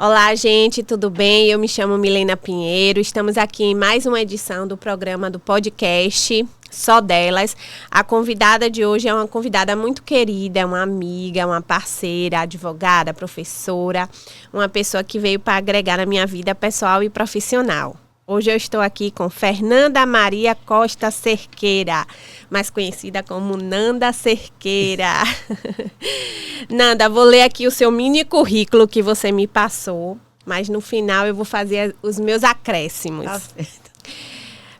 Olá, gente, tudo bem? Eu me chamo Milena Pinheiro. Estamos aqui em mais uma edição do programa do podcast Só Delas. A convidada de hoje é uma convidada muito querida, uma amiga, uma parceira, advogada, professora, uma pessoa que veio para agregar na minha vida pessoal e profissional. Hoje eu estou aqui com Fernanda Maria Costa Cerqueira, mais conhecida como Nanda Cerqueira. Nanda, vou ler aqui o seu mini currículo que você me passou, mas no final eu vou fazer os meus acréscimos. Tá certo.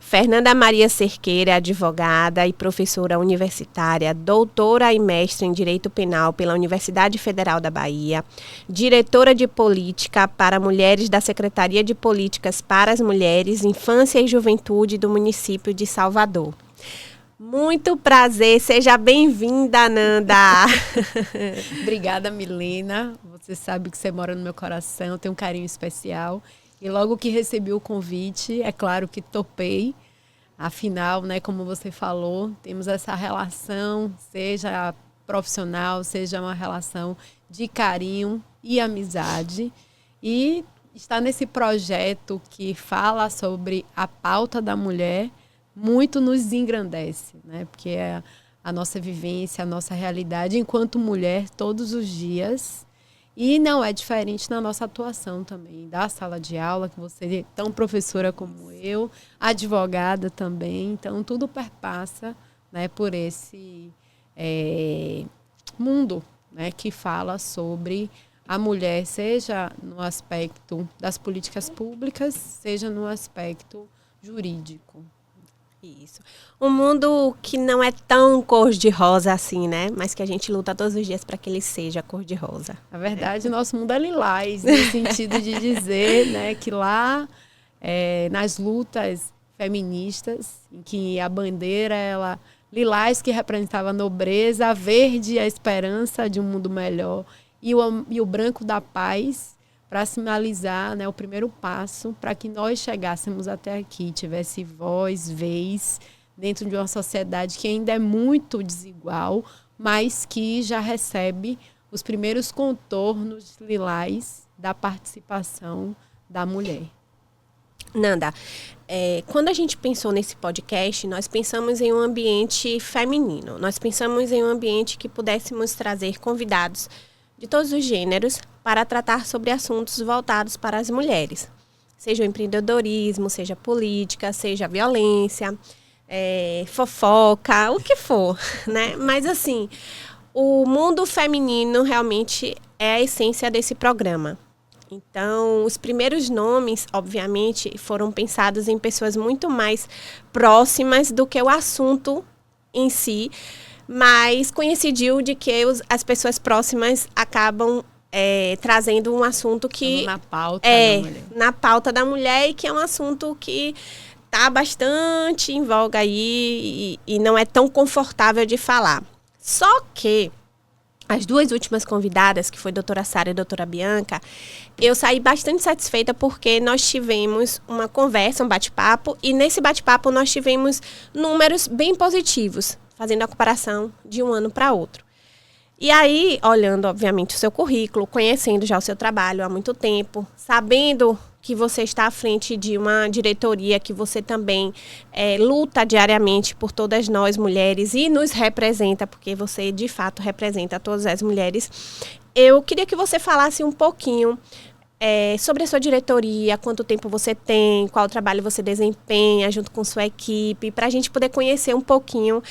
Fernanda Maria Cerqueira, advogada e professora universitária, doutora e mestre em Direito Penal pela Universidade Federal da Bahia, diretora de Política para Mulheres da Secretaria de Políticas para as Mulheres, Infância e Juventude do município de Salvador. Muito prazer, seja bem-vinda, Nanda. Obrigada, Milena. Você sabe que você mora no meu coração, eu tenho um carinho especial. E logo que recebi o convite, é claro que topei. Afinal, né, como você falou, temos essa relação, seja profissional, seja uma relação de carinho e amizade. E estar nesse projeto que fala sobre a pauta da mulher, muito nos engrandece, né? Porque é a nossa vivência, a nossa realidade enquanto mulher todos os dias. E não é diferente na nossa atuação também, da sala de aula, que você é tão professora como eu, advogada também. Então, tudo perpassa, né, por esse mundo, né, que fala sobre a mulher, seja no aspecto das políticas públicas, seja no aspecto jurídico. Isso. Um mundo que não é tão cor-de-rosa assim, né? Mas que a gente luta todos os dias para que ele seja cor-de-rosa. Na verdade, o nosso mundo é lilás, no sentido de dizer, né, que lá, nas lutas feministas, em que a bandeira, ela lilás que representava a nobreza, a verde a esperança de um mundo melhor, e o branco da paz, para sinalizar, né, o primeiro passo para que nós chegássemos até aqui, tivesse voz, vez, dentro de uma sociedade que ainda é muito desigual, mas que já recebe os primeiros contornos lilás da participação da mulher. Nanda, quando a gente pensou nesse podcast, nós pensamos em um ambiente feminino. Nós pensamos em um ambiente que pudéssemos trazer convidados de todos os gêneros para tratar sobre assuntos voltados para as mulheres. Seja o empreendedorismo, seja política, seja a violência, fofoca, o que for, né? Mas assim, o mundo feminino realmente é a essência desse programa. Então, os primeiros nomes, obviamente, foram pensados em pessoas muito mais próximas do que o assunto em si, mas coincidiu de que as pessoas próximas acabam trazendo um assunto que na pauta da mulher. Na pauta da mulher, e que é um assunto que está bastante em voga aí e não é tão confortável de falar. Só que as duas últimas convidadas, que foi a doutora Sara e a doutora Bianca, eu saí bastante satisfeita porque nós tivemos uma conversa, um bate-papo, e nesse bate-papo nós tivemos números bem positivos, fazendo a comparação de um ano para outro. E aí, olhando, obviamente, o seu currículo, conhecendo já o seu trabalho há muito tempo, sabendo que você está à frente de uma diretoria que você também luta diariamente por todas nós mulheres e nos representa, porque você, de fato, representa todas as mulheres, eu queria que você falasse um pouquinho sobre a sua diretoria, quanto tempo você tem, qual trabalho você desempenha junto com sua equipe, para a gente poder conhecer um pouquinho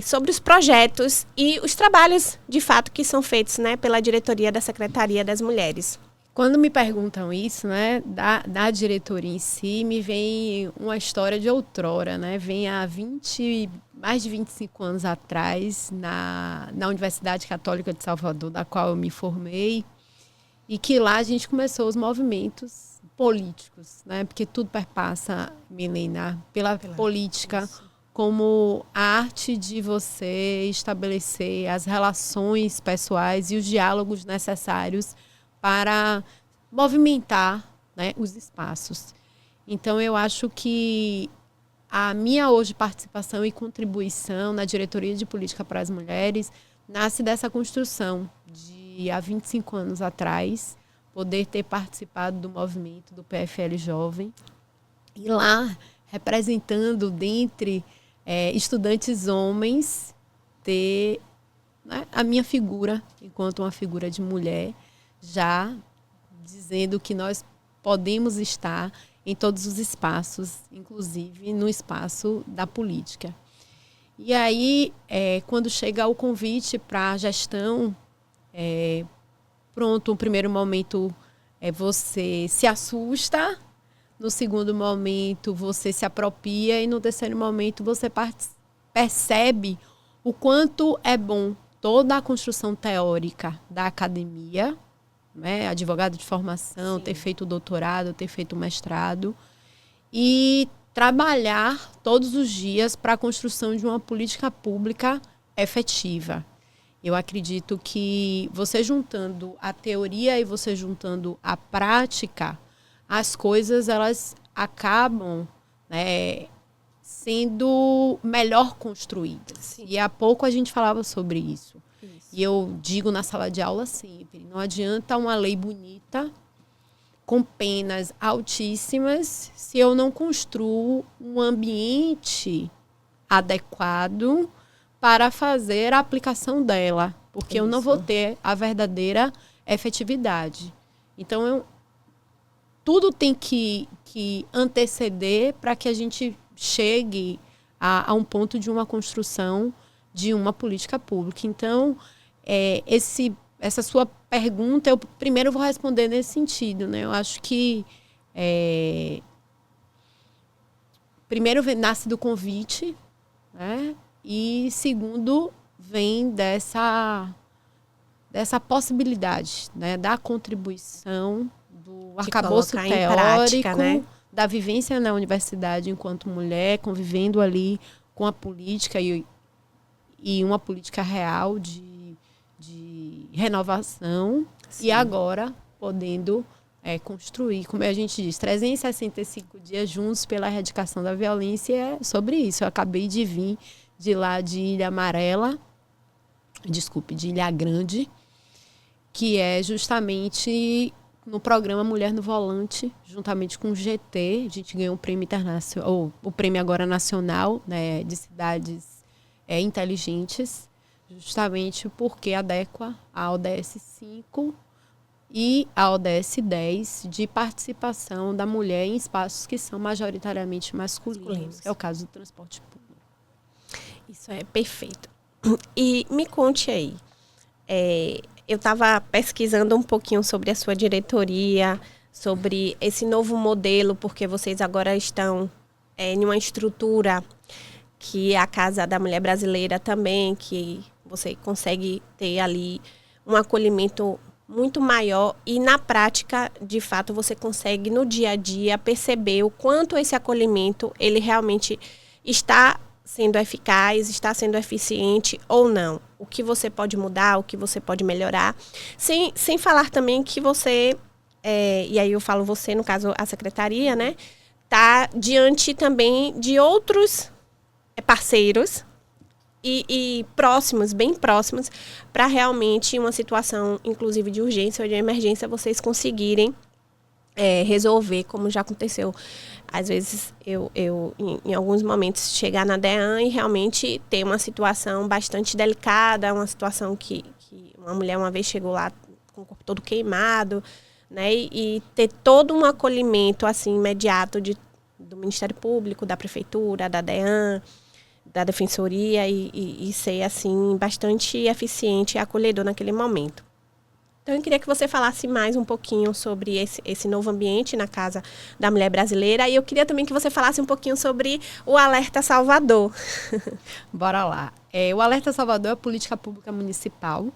sobre os projetos e os trabalhos, de fato, que são feitos, né, pela diretoria da Secretaria das Mulheres. Quando me perguntam isso, né, da diretoria em si, me vem uma história de outrora, né? Vem há mais de 25 anos atrás, na Universidade Católica de Salvador, da qual eu me formei, e que lá a gente começou os movimentos políticos, né? Porque tudo perpassa, Milena, pela política, isso, como a arte de você estabelecer as relações pessoais e os diálogos necessários para movimentar, né, os espaços. Então, eu acho que a minha hoje participação e contribuição na Diretoria de Política para as Mulheres nasce dessa construção de há 25 anos atrás, poder ter participado do movimento do PFL Jovem e lá, representando dentre estudantes homens, ter, né, a minha figura, enquanto uma figura de mulher, já dizendo que nós podemos estar em todos os espaços, inclusive no espaço da política. E aí, quando chega o convite para a gestão, pronto, no primeiro momento você se assusta, no segundo momento você se apropria e no terceiro momento você percebe o quanto é bom toda a construção teórica da academia, né? Advogado de formação, sim, ter feito doutorado, ter feito mestrado e trabalhar todos os dias para a construção de uma política pública efetiva. Eu acredito que você juntando a teoria e você juntando a prática, as coisas elas acabam, né, sendo melhor construídas. Sim. E há pouco a gente falava sobre isso. E eu digo na sala de aula sempre, não adianta uma lei bonita com penas altíssimas se eu não construo um ambiente adequado para fazer a aplicação dela, porque eu não vou ter a verdadeira efetividade. Então, tudo tem que anteceder para que a gente chegue a um ponto de uma construção de uma política pública. Então, essa sua pergunta, eu primeiro vou responder nesse sentido, né? Eu acho que primeiro nasce do convite, né? E segundo vem dessa possibilidade, né? Da contribuição, do arcabouço teórico, prática, né? Da vivência na universidade enquanto mulher, convivendo ali com a política e uma política real de renovação. Sim. E agora podendo construir, como a gente diz, 365 dias juntos pela erradicação da violência, é sobre isso. Eu acabei de vir de lá de Ilha Grande, que é justamente no programa Mulher no Volante, juntamente com o GT, a gente ganhou um prêmio internacional, ou o prêmio agora nacional, né, de cidades inteligentes, justamente porque adequa a ODS 5 e a ODS 10 de participação da mulher em espaços que são majoritariamente masculinos, que é o caso do transporte público. Isso é perfeito. E me conte aí, eu estava pesquisando um pouquinho sobre a sua diretoria, sobre esse novo modelo, porque vocês agora estão em uma estrutura que é a Casa da Mulher Brasileira também, que você consegue ter ali um acolhimento muito maior e na prática, de fato, você consegue no dia a dia perceber o quanto esse acolhimento ele realmente está sendo eficaz, está sendo eficiente ou não. O que você pode mudar, o que você pode melhorar. Sem falar também que você, e aí eu falo você, no caso a secretaria, né, está diante também de outros parceiros e próximos, bem próximos, para realmente uma situação, inclusive de urgência ou de emergência, vocês conseguirem resolver, como já aconteceu. Às vezes, eu em alguns momentos, chegar na DEAN e realmente ter uma situação bastante delicada, uma situação que uma mulher uma vez chegou lá com o corpo todo queimado, né? E ter todo um acolhimento assim, imediato do Ministério Público, da Prefeitura, da DEAN, da Defensoria e ser assim, bastante eficiente e acolhedor naquele momento. Então, eu queria que você falasse mais um pouquinho sobre esse novo ambiente na Casa da Mulher Brasileira. E eu queria também que você falasse um pouquinho sobre o Alerta Salvador. Bora lá. O Alerta Salvador é a política pública municipal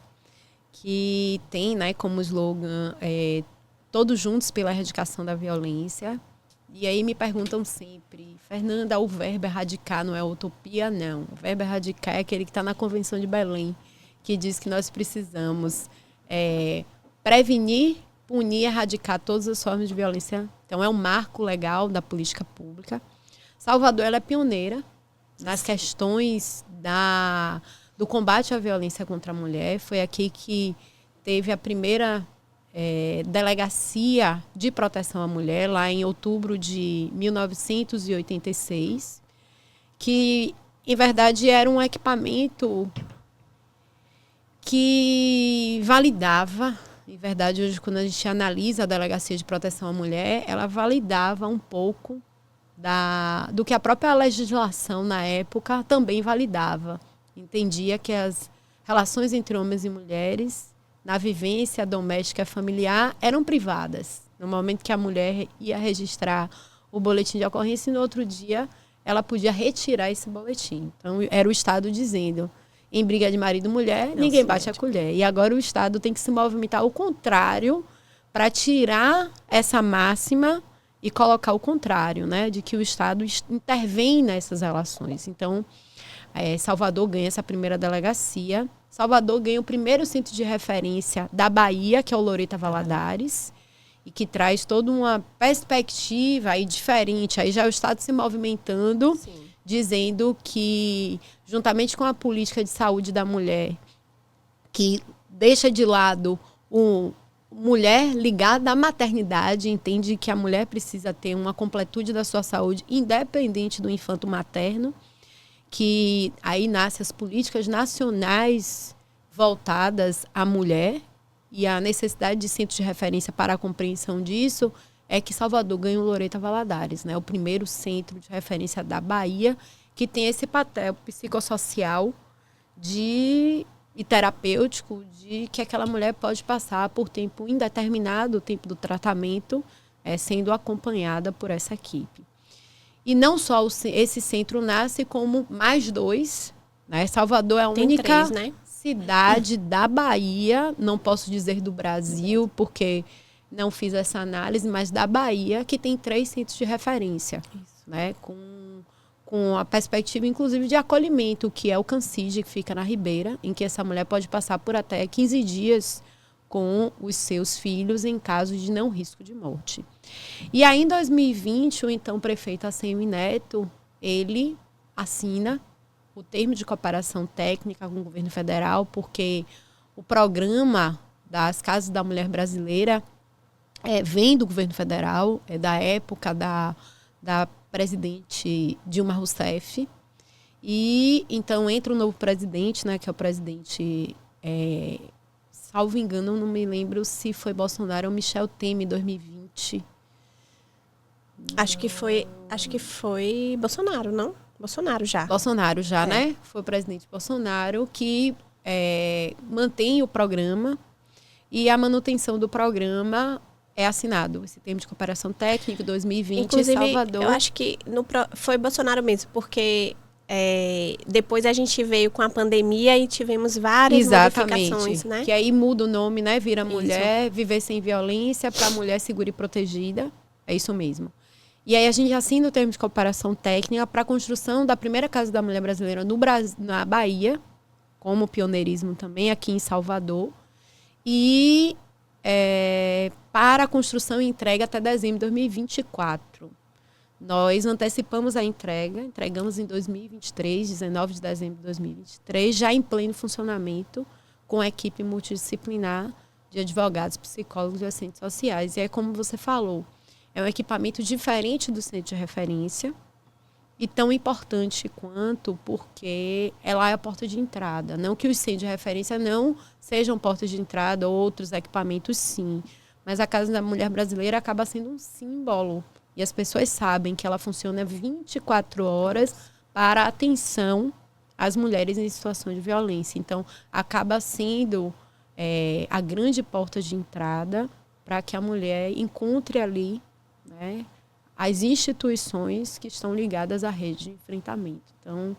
que tem, né, como slogan todos juntos pela erradicação da violência. E aí me perguntam sempre, Fernanda, o verbo erradicar não é utopia? Não. O verbo erradicar é aquele que está na Convenção de Belém, que diz que nós precisamos prevenir, punir, erradicar todas as formas de violência. Então, é um marco legal da política pública. Salvador ela é pioneira nas questões do combate à violência contra a mulher. Foi aqui que teve a primeira Delegacia de Proteção à Mulher, lá em outubro de 1986, que, em verdade, era um equipamento que validava, em verdade, hoje, quando a gente analisa a Delegacia de Proteção à Mulher, ela validava um pouco do que a própria legislação, na época, também validava. Entendia que as relações entre homens e mulheres na vivência doméstica e familiar eram privadas. No momento que a mulher ia registrar o boletim de ocorrência, no outro dia ela podia retirar esse boletim. Então, era o Estado dizendo, em briga de marido e mulher, ninguém bate a colher. E agora o Estado tem que se movimentar ao contrário para tirar essa máxima e colocar o contrário, né, de que o Estado intervém nessas relações. Então, Salvador ganha essa primeira delegacia. Salvador ganha o primeiro centro de referência da Bahia, que é o Loreta Valadares, e que traz toda uma perspectiva aí diferente. Aí já é o Estado se movimentando, sim, dizendo que, juntamente com a política de saúde da mulher, que deixa de lado mulher ligada à maternidade, entende que a mulher precisa ter uma completude da sua saúde, independente do infanto materno, que aí nascem as políticas nacionais voltadas à mulher, e a necessidade de centros de referência para a compreensão disso é que Salvador ganha o Loreta Valadares, né? O primeiro centro de referência da Bahia que tem esse papel psicossocial e terapêutico de que aquela mulher pode passar por tempo indeterminado, o tempo do tratamento, sendo acompanhada por essa equipe. E não só esse centro nasce, como mais 2. Né? Salvador é a única 3, né? cidade da Bahia, não posso dizer do Brasil, porque não fiz essa análise, mas da Bahia, que tem 3 centros de referência. Isso. Né? Com a perspectiva, inclusive, de acolhimento, que é o CANCID, que fica na Ribeira, em que essa mulher pode passar por até 15 dias com os seus filhos em caso de não risco de morte. E aí, em 2020, o então prefeito ACM Neto, ele assina o termo de cooperação técnica com o governo federal, porque o programa das Casas da Mulher Brasileira vem do governo federal, é da época da presidente Dilma Rousseff. E então entra o novo presidente, né, que é o presidente... salvo engano, não me lembro se foi Bolsonaro ou Michel Temer em 2020. Acho que foi Bolsonaro, não? Bolsonaro já, né? Foi o presidente Bolsonaro que mantém o programa, e a manutenção do programa é assinado. Esse termo de cooperação técnica 2020, inclusive, Salvador. Eu acho que foi Bolsonaro mesmo, porque... depois a gente veio com a pandemia e tivemos várias modificações, né? Que aí muda o nome, né? Vira Mulher, Viver Sem Violência, para Mulher Segura e Protegida. É isso mesmo. E aí a gente assina o termo de cooperação técnica para a construção da primeira Casa da Mulher Brasileira na Bahia, como pioneirismo também, aqui em Salvador. E para a construção e entrega até dezembro de 2024. Nós antecipamos a entrega, entregamos em 2023, 19 de dezembro de 2023, já em pleno funcionamento, com a equipe multidisciplinar de advogados, psicólogos e assistentes sociais. E é como você falou, é um equipamento diferente do centro de referência e tão importante quanto, porque ela é a porta de entrada. Não que os centros de referência não sejam portas de entrada, outros equipamentos sim, mas a Casa da Mulher Brasileira acaba sendo um símbolo. E as pessoas sabem que ela funciona 24 horas para atenção às mulheres em situação de violência. Então, acaba sendo a grande porta de entrada para que a mulher encontre ali, né, as instituições que estão ligadas à rede de enfrentamento. Então,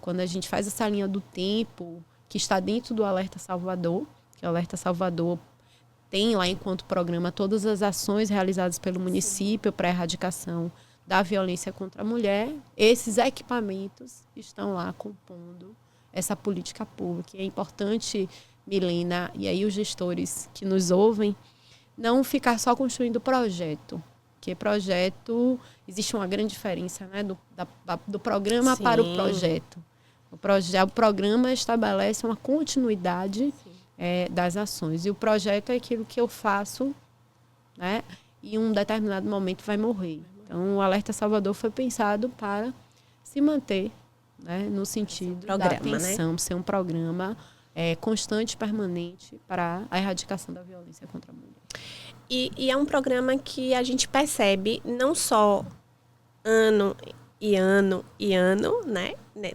quando a gente faz essa linha do tempo, que está dentro do Alerta Salvador, que o Alerta Salvador tem lá, enquanto programa, todas as ações realizadas pelo município para a erradicação da violência contra a mulher. Esses equipamentos estão lá compondo essa política pública. É importante, Milena, e aí os gestores que nos ouvem, não ficar só construindo projeto. Porque projeto, existe uma grande diferença, né, do programa para o projeto. O programa estabelece uma continuidade. Sim. das ações. E o projeto é aquilo que eu faço, né? E em um determinado momento vai morrer. Então, o Alerta Salvador foi pensado para se manter, né, no sentido da atenção, ser um programa constante, permanente para a erradicação da violência contra a mulher. E é um programa que a gente percebe não só ano e ano e ano, né?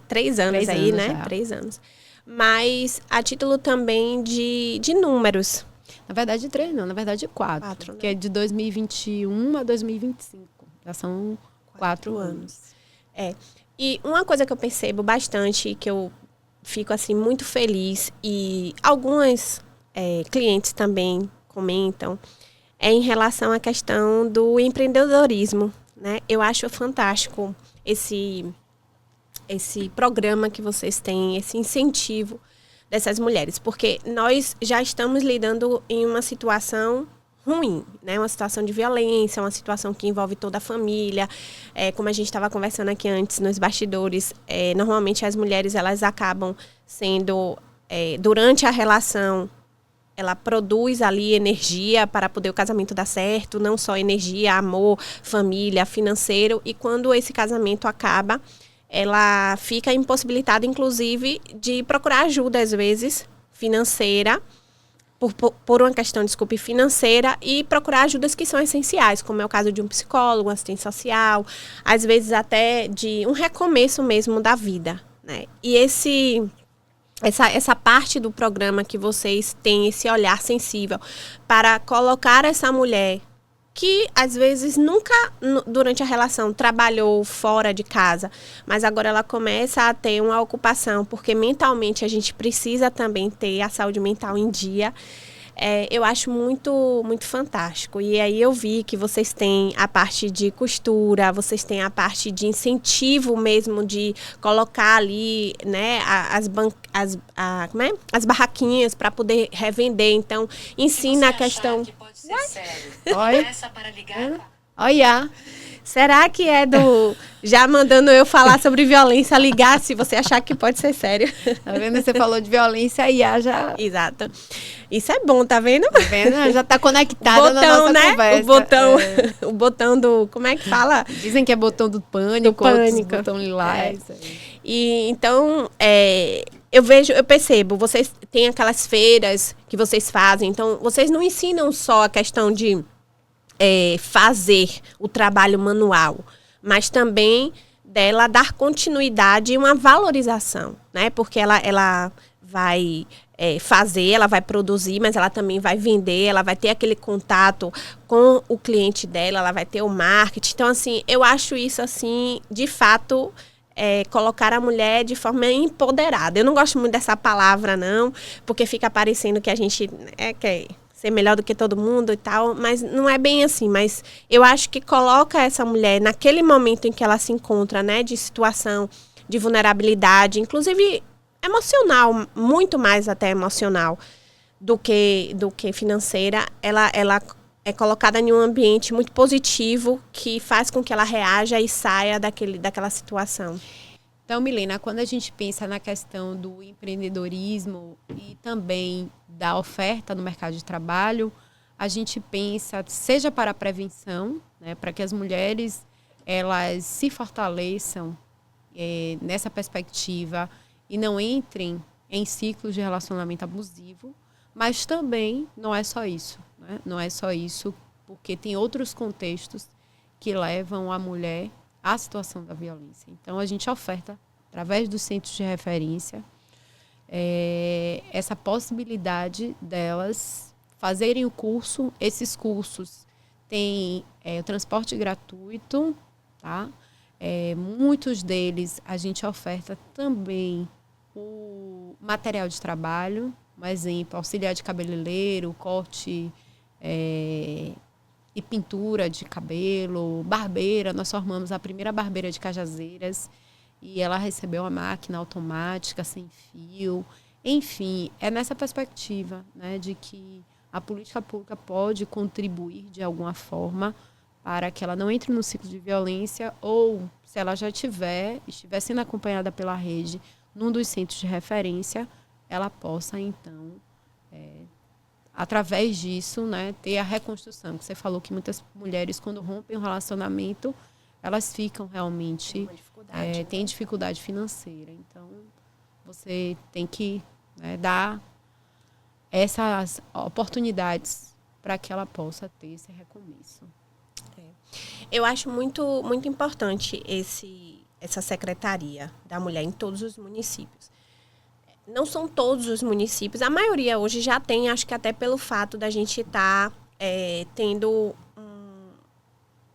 3 anos aí, né? Já. 3 anos. Mas a título também de números. Na verdade, 3 não, na verdade 4. Né? Que é de 2021 a 2025. Já são 4 anos. E uma coisa que eu percebo bastante, que eu fico assim muito feliz, e alguns clientes também comentam, é em relação à questão do empreendedorismo, né? Eu acho fantástico esse programa que vocês têm, esse incentivo dessas mulheres, porque nós já estamos lidando em uma situação ruim, né? Uma situação de violência, uma situação que envolve toda a família. Como a gente estava conversando aqui antes nos bastidores, normalmente as mulheres elas acabam sendo, durante a relação, ela produz ali energia para poder o casamento dar certo, não só energia, amor, família, financeiro, e quando esse casamento acaba, ela fica impossibilitada, inclusive, de procurar ajuda, às vezes, financeira, por uma questão, financeira, e procurar ajudas que são essenciais, como é o caso de um psicólogo, um assistente social, às vezes até de um recomeço mesmo da vida, né? E essa parte do programa que vocês têm, esse olhar sensível para colocar essa mulher que às vezes nunca durante a relação trabalhou fora de casa, mas agora ela começa a ter uma ocupação, porque mentalmente a gente precisa também ter a saúde mental em dia. Eu acho muito, muito fantástico. E aí eu vi que vocês têm a parte de costura, vocês têm a parte de incentivo mesmo, de colocar ali, né, as barraquinhas para poder revender. Então, ensina a questão... Olha. Olha. Será que é do... Já mandando eu falar sobre violência, ligar se você achar que pode ser sério. Tá vendo? Você falou de violência, a IA já... Exato. Isso é bom, tá vendo? Tá vendo? Já tá conectada na nossa conversa. O botão, o botão do... Como é que fala? Dizem que é botão do pânico, outros botão lilás. E então, eu percebo, vocês têm aquelas feiras que vocês fazem, então vocês não ensinam só a questão de fazer o trabalho manual, mas também dela dar continuidade e uma valorização, né? Porque ela vai fazer, ela vai produzir, mas ela também vai vender, ela vai ter aquele contato com o cliente dela, ela vai ter o marketing. Então, assim, eu acho isso, assim, de fato... colocar a mulher de forma empoderada. Eu não gosto muito dessa palavra, não, porque fica parecendo que a gente quer ser melhor do que todo mundo e tal, mas não é bem assim. Mas eu acho que coloca essa mulher naquele momento em que ela se encontra, né, de situação de vulnerabilidade, inclusive emocional, muito mais até emocional do que financeira, ela é colocada em um ambiente muito positivo que faz com que ela reaja e saia daquela situação. Então, Milena, quando a gente pensa na questão do empreendedorismo e também da oferta no mercado de trabalho, a gente pensa, seja para a prevenção, né, para que as mulheres elas se fortaleçam nessa perspectiva e não entrem em ciclos de relacionamento abusivo, mas também não é só isso. Não é só isso, porque tem outros contextos que levam a mulher à situação da violência. Então, a gente oferta, através dos centros de referência, essa possibilidade delas fazerem o curso. Esses cursos têm o transporte gratuito, tá? Muitos deles a gente oferta também o material de trabalho, por exemplo, auxiliar de cabeleireiro, corte... e pintura de cabelo, barbeira. Nós formamos a primeira barbeira de Cajazeiras e ela recebeu uma máquina automática sem fio. Enfim, é nessa perspectiva, né, de que a política pública pode contribuir de alguma forma para que ela não entre no ciclo de violência, ou se ela já estiver sendo acompanhada pela rede num dos centros de referência, ela possa então através disso, né, ter a reconstrução. Você falou que muitas mulheres, quando rompem um relacionamento, elas ficam realmente... têm dificuldade financeira. Então, você tem que, né, dar essas oportunidades para que ela possa ter esse recomeço. Eu acho muito, muito importante essa secretaria da mulher em todos os municípios. Não são todos os municípios, a maioria hoje já tem, acho que até pelo fato da gente estar tendo,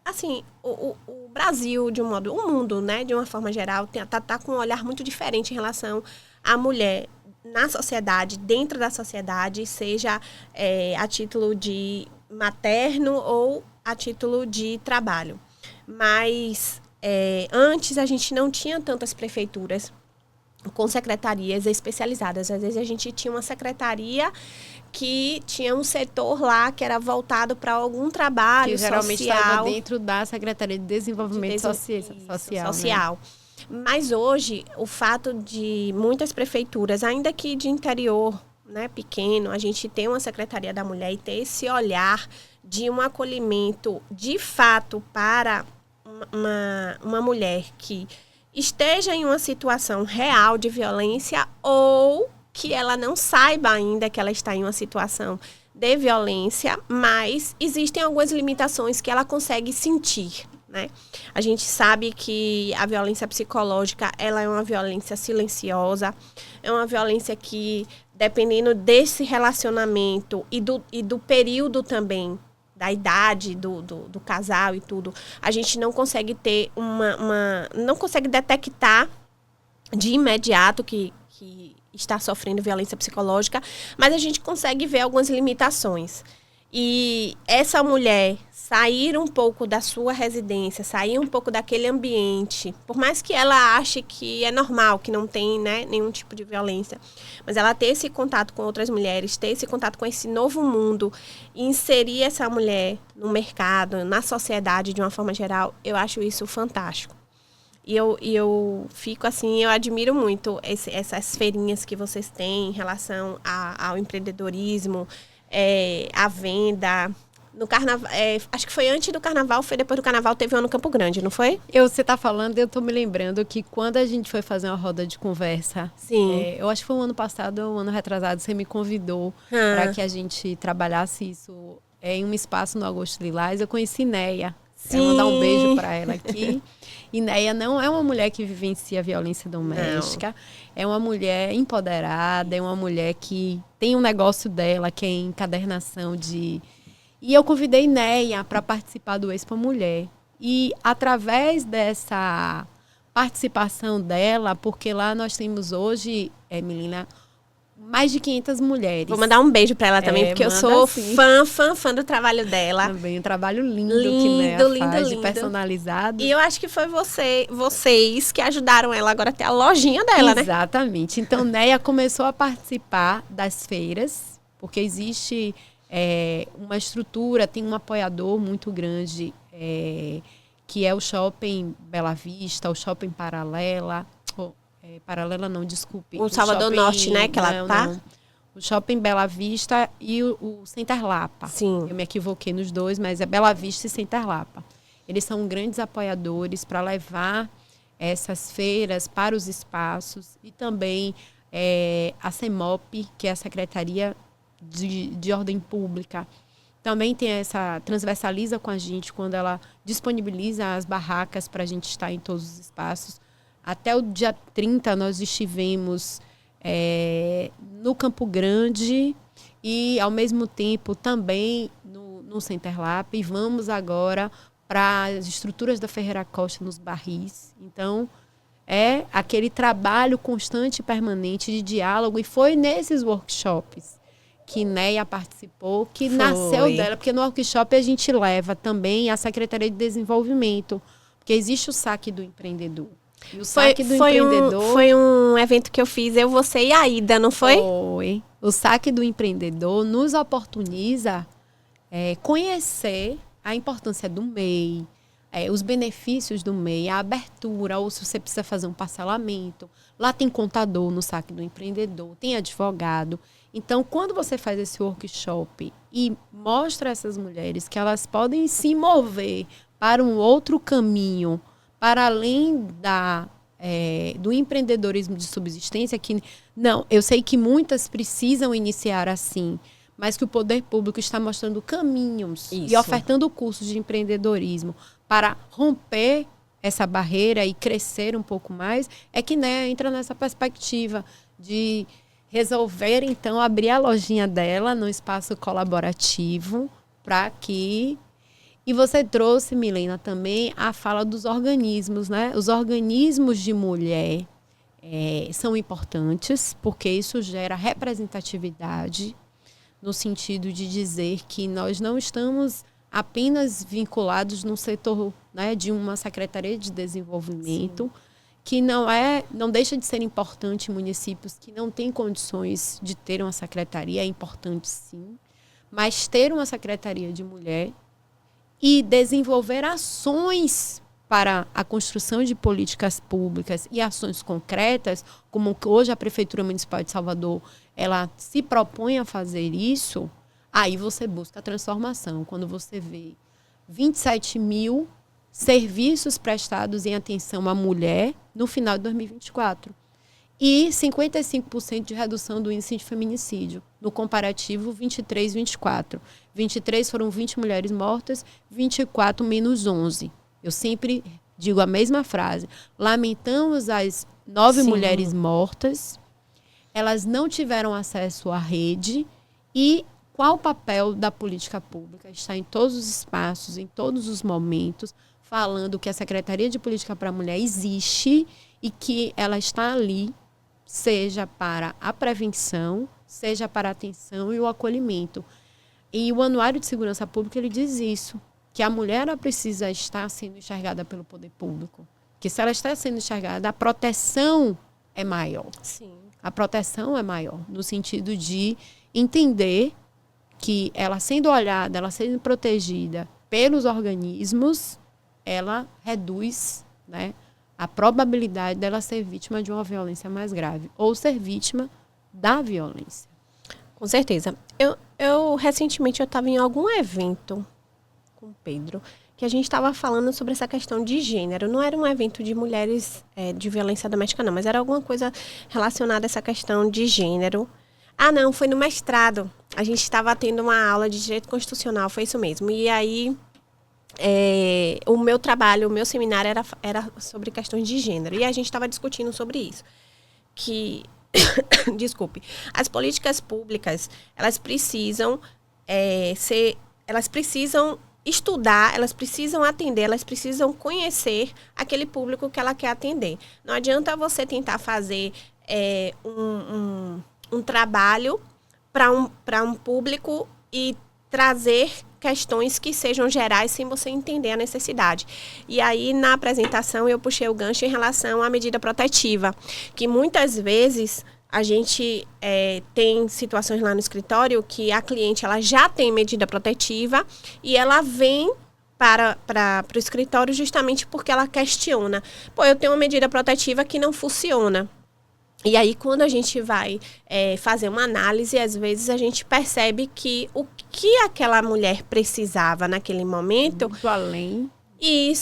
assim, o Brasil, de um modo, o mundo, né, de uma forma geral, tá com um olhar muito diferente em relação à mulher na sociedade, dentro da sociedade, seja a título de materno ou a título de trabalho. Mas antes a gente não tinha tantas prefeituras com secretarias especializadas. Às vezes a gente tinha uma secretaria que tinha um setor lá que era voltado para algum trabalho que geralmente social. estava dentro da Secretaria de Desenvolvimento Social. Né? Mas hoje, o fato de muitas prefeituras, ainda que de interior, né, pequeno, a gente ter uma Secretaria da Mulher e ter esse olhar de um acolhimento de fato para uma mulher que esteja em uma situação real de violência ou que ela não saiba ainda que ela está em uma situação de violência, mas existem algumas limitações que ela consegue sentir, né? A gente sabe que a violência psicológica, ela é uma violência silenciosa, é uma violência que, dependendo desse relacionamento e do período também, da idade do casal e tudo, a gente não consegue ter não consegue detectar de imediato que está sofrendo violência psicológica, mas a gente consegue ver algumas limitações. E essa mulher sair um pouco da sua residência, sair um pouco daquele ambiente, por mais que ela ache que é normal, que não tem, né, nenhum tipo de violência, mas ela ter esse contato com outras mulheres, ter esse contato com esse novo mundo e inserir essa mulher no mercado, na sociedade de uma forma geral, eu acho isso fantástico. E eu fico assim, eu admiro muito essas feirinhas que vocês têm em relação ao empreendedorismo, a venda. No carnaval, acho que foi antes do carnaval, foi depois do carnaval, teve um no Campo Grande, não foi? Você está falando, eu estou me lembrando que quando a gente foi fazer uma roda de conversa, sim, eu acho que foi um ano passado ou um ano retrasado, você me convidou para que a gente trabalhasse isso em um espaço no Augusto Lilás. Eu conheci Neia. Quero mandar um beijo para ela aqui. E Neia não é uma mulher que vivencia violência doméstica. Não. É uma mulher empoderada, é uma mulher que tem um negócio dela, que é encadernação de... E eu convidei Neia para participar do Expo Mulher. E através dessa participação dela, porque lá nós temos hoje, Melina, mais de 500 mulheres. Vou mandar um beijo para ela também, porque eu sou fã do trabalho dela. Também um trabalho lindo que Neia faz, de personalizado. E eu acho que foi vocês que ajudaram ela agora a ter a lojinha dela, né? Exatamente. Então, Neia começou a participar das feiras, porque existe uma estrutura, tem um apoiador muito grande, que é o Shopping Bela Vista, o Shopping Paralela... Paralela não, desculpe. O Salvador Shopping, Norte, né, que ela tá? Não. O Shopping Bela Vista e o Center Lapa. Sim. Eu me equivoquei nos dois, mas é Bela Vista e Center Lapa. Eles são grandes apoiadores para levar essas feiras para os espaços e também a CEMOP, que é a Secretaria de Ordem Pública, também transversaliza com a gente quando ela disponibiliza as barracas para a gente estar em todos os espaços. Até o dia 30 nós estivemos no Campo Grande e, ao mesmo tempo, também no Center Lapa. E vamos agora para as estruturas da Ferreira Costa nos Barris. Então, é aquele trabalho constante e permanente de diálogo. E foi nesses workshops que Neia participou, que nasceu dela. Porque no workshop a gente leva também a Secretaria de Desenvolvimento, porque existe o saque do empreendedor. E o saque do empreendedor... Foi um evento que eu fiz, você e a Ida, não foi? Foi. O saque do empreendedor nos oportuniza conhecer a importância do MEI, os benefícios do MEI, a abertura, ou se você precisa fazer um parcelamento. Lá tem contador no saque do empreendedor, tem advogado. Então, quando você faz esse workshop e mostra a essas mulheres que elas podem se mover para um outro caminho, para além do empreendedorismo de subsistência, que não, eu sei que muitas precisam iniciar assim, mas que o poder público está mostrando caminhos e ofertando cursos de empreendedorismo para romper essa barreira e crescer um pouco mais, é que, né, entra nessa perspectiva de resolver, então, abrir a lojinha dela no espaço colaborativo para que... E você trouxe, Milena, também a fala dos organismos, né? Os organismos de mulher são importantes, porque isso gera representatividade, no sentido de dizer que nós não estamos apenas vinculados no setor, né, de uma Secretaria de Desenvolvimento, sim, que não deixa de ser importante em municípios que não têm condições de ter uma secretaria, é importante sim, mas ter uma Secretaria de Mulher e desenvolver ações para a construção de políticas públicas e ações concretas, como que hoje a Prefeitura Municipal de Salvador ela se propõe a fazer isso, aí você busca a transformação. Quando você vê 27 mil serviços prestados em atenção à mulher no final de 2024. E 55% de redução do índice de feminicídio. No comparativo, 23, 24. 23 foram 20 mulheres mortas, 24 menos 11. Eu sempre digo a mesma frase. Lamentamos as 9 mulheres mortas. Elas não tiveram acesso à rede. E qual o papel da política pública? Está em todos os espaços, em todos os momentos, falando que a Secretaria de Política para a Mulher existe e que ela está ali, seja para a prevenção, seja para a atenção e o acolhimento. E o Anuário de Segurança Pública ele diz isso, que a mulher ela precisa estar sendo enxergada pelo poder público. Que se ela está sendo enxergada, a proteção é maior. Sim. A proteção é maior, no sentido de entender que ela sendo olhada, ela sendo protegida pelos organismos, ela reduz, né, a probabilidade dela ser vítima de uma violência mais grave ou ser vítima da violência. Com certeza. Eu recentemente eu estava em algum evento com o Pedro que a gente estava falando sobre essa questão de gênero. Não era um evento de mulheres de violência doméstica, não, mas era alguma coisa relacionada a essa questão de gênero. Ah, não, foi no mestrado. A gente estava tendo uma aula de direito constitucional, foi isso mesmo. E aí... o meu trabalho, o meu seminário era sobre questões de gênero. E a gente estava discutindo sobre isso. Que, desculpe, as políticas públicas, elas precisam elas precisam estudar, elas precisam atender, elas precisam conhecer aquele público que ela quer atender. Não adianta você tentar fazer um trabalho para um público e trazer questões que sejam gerais sem você entender a necessidade. E aí, na apresentação, eu puxei o gancho em relação à medida protetiva, que muitas vezes a gente tem situações lá no escritório que a cliente ela já tem medida protetiva e ela vem para o escritório justamente porque ela questiona. Pô, eu tenho uma medida protetiva que não funciona. E aí, quando a gente vai fazer uma análise, às vezes a gente percebe que o que aquela mulher precisava naquele momento... Muito além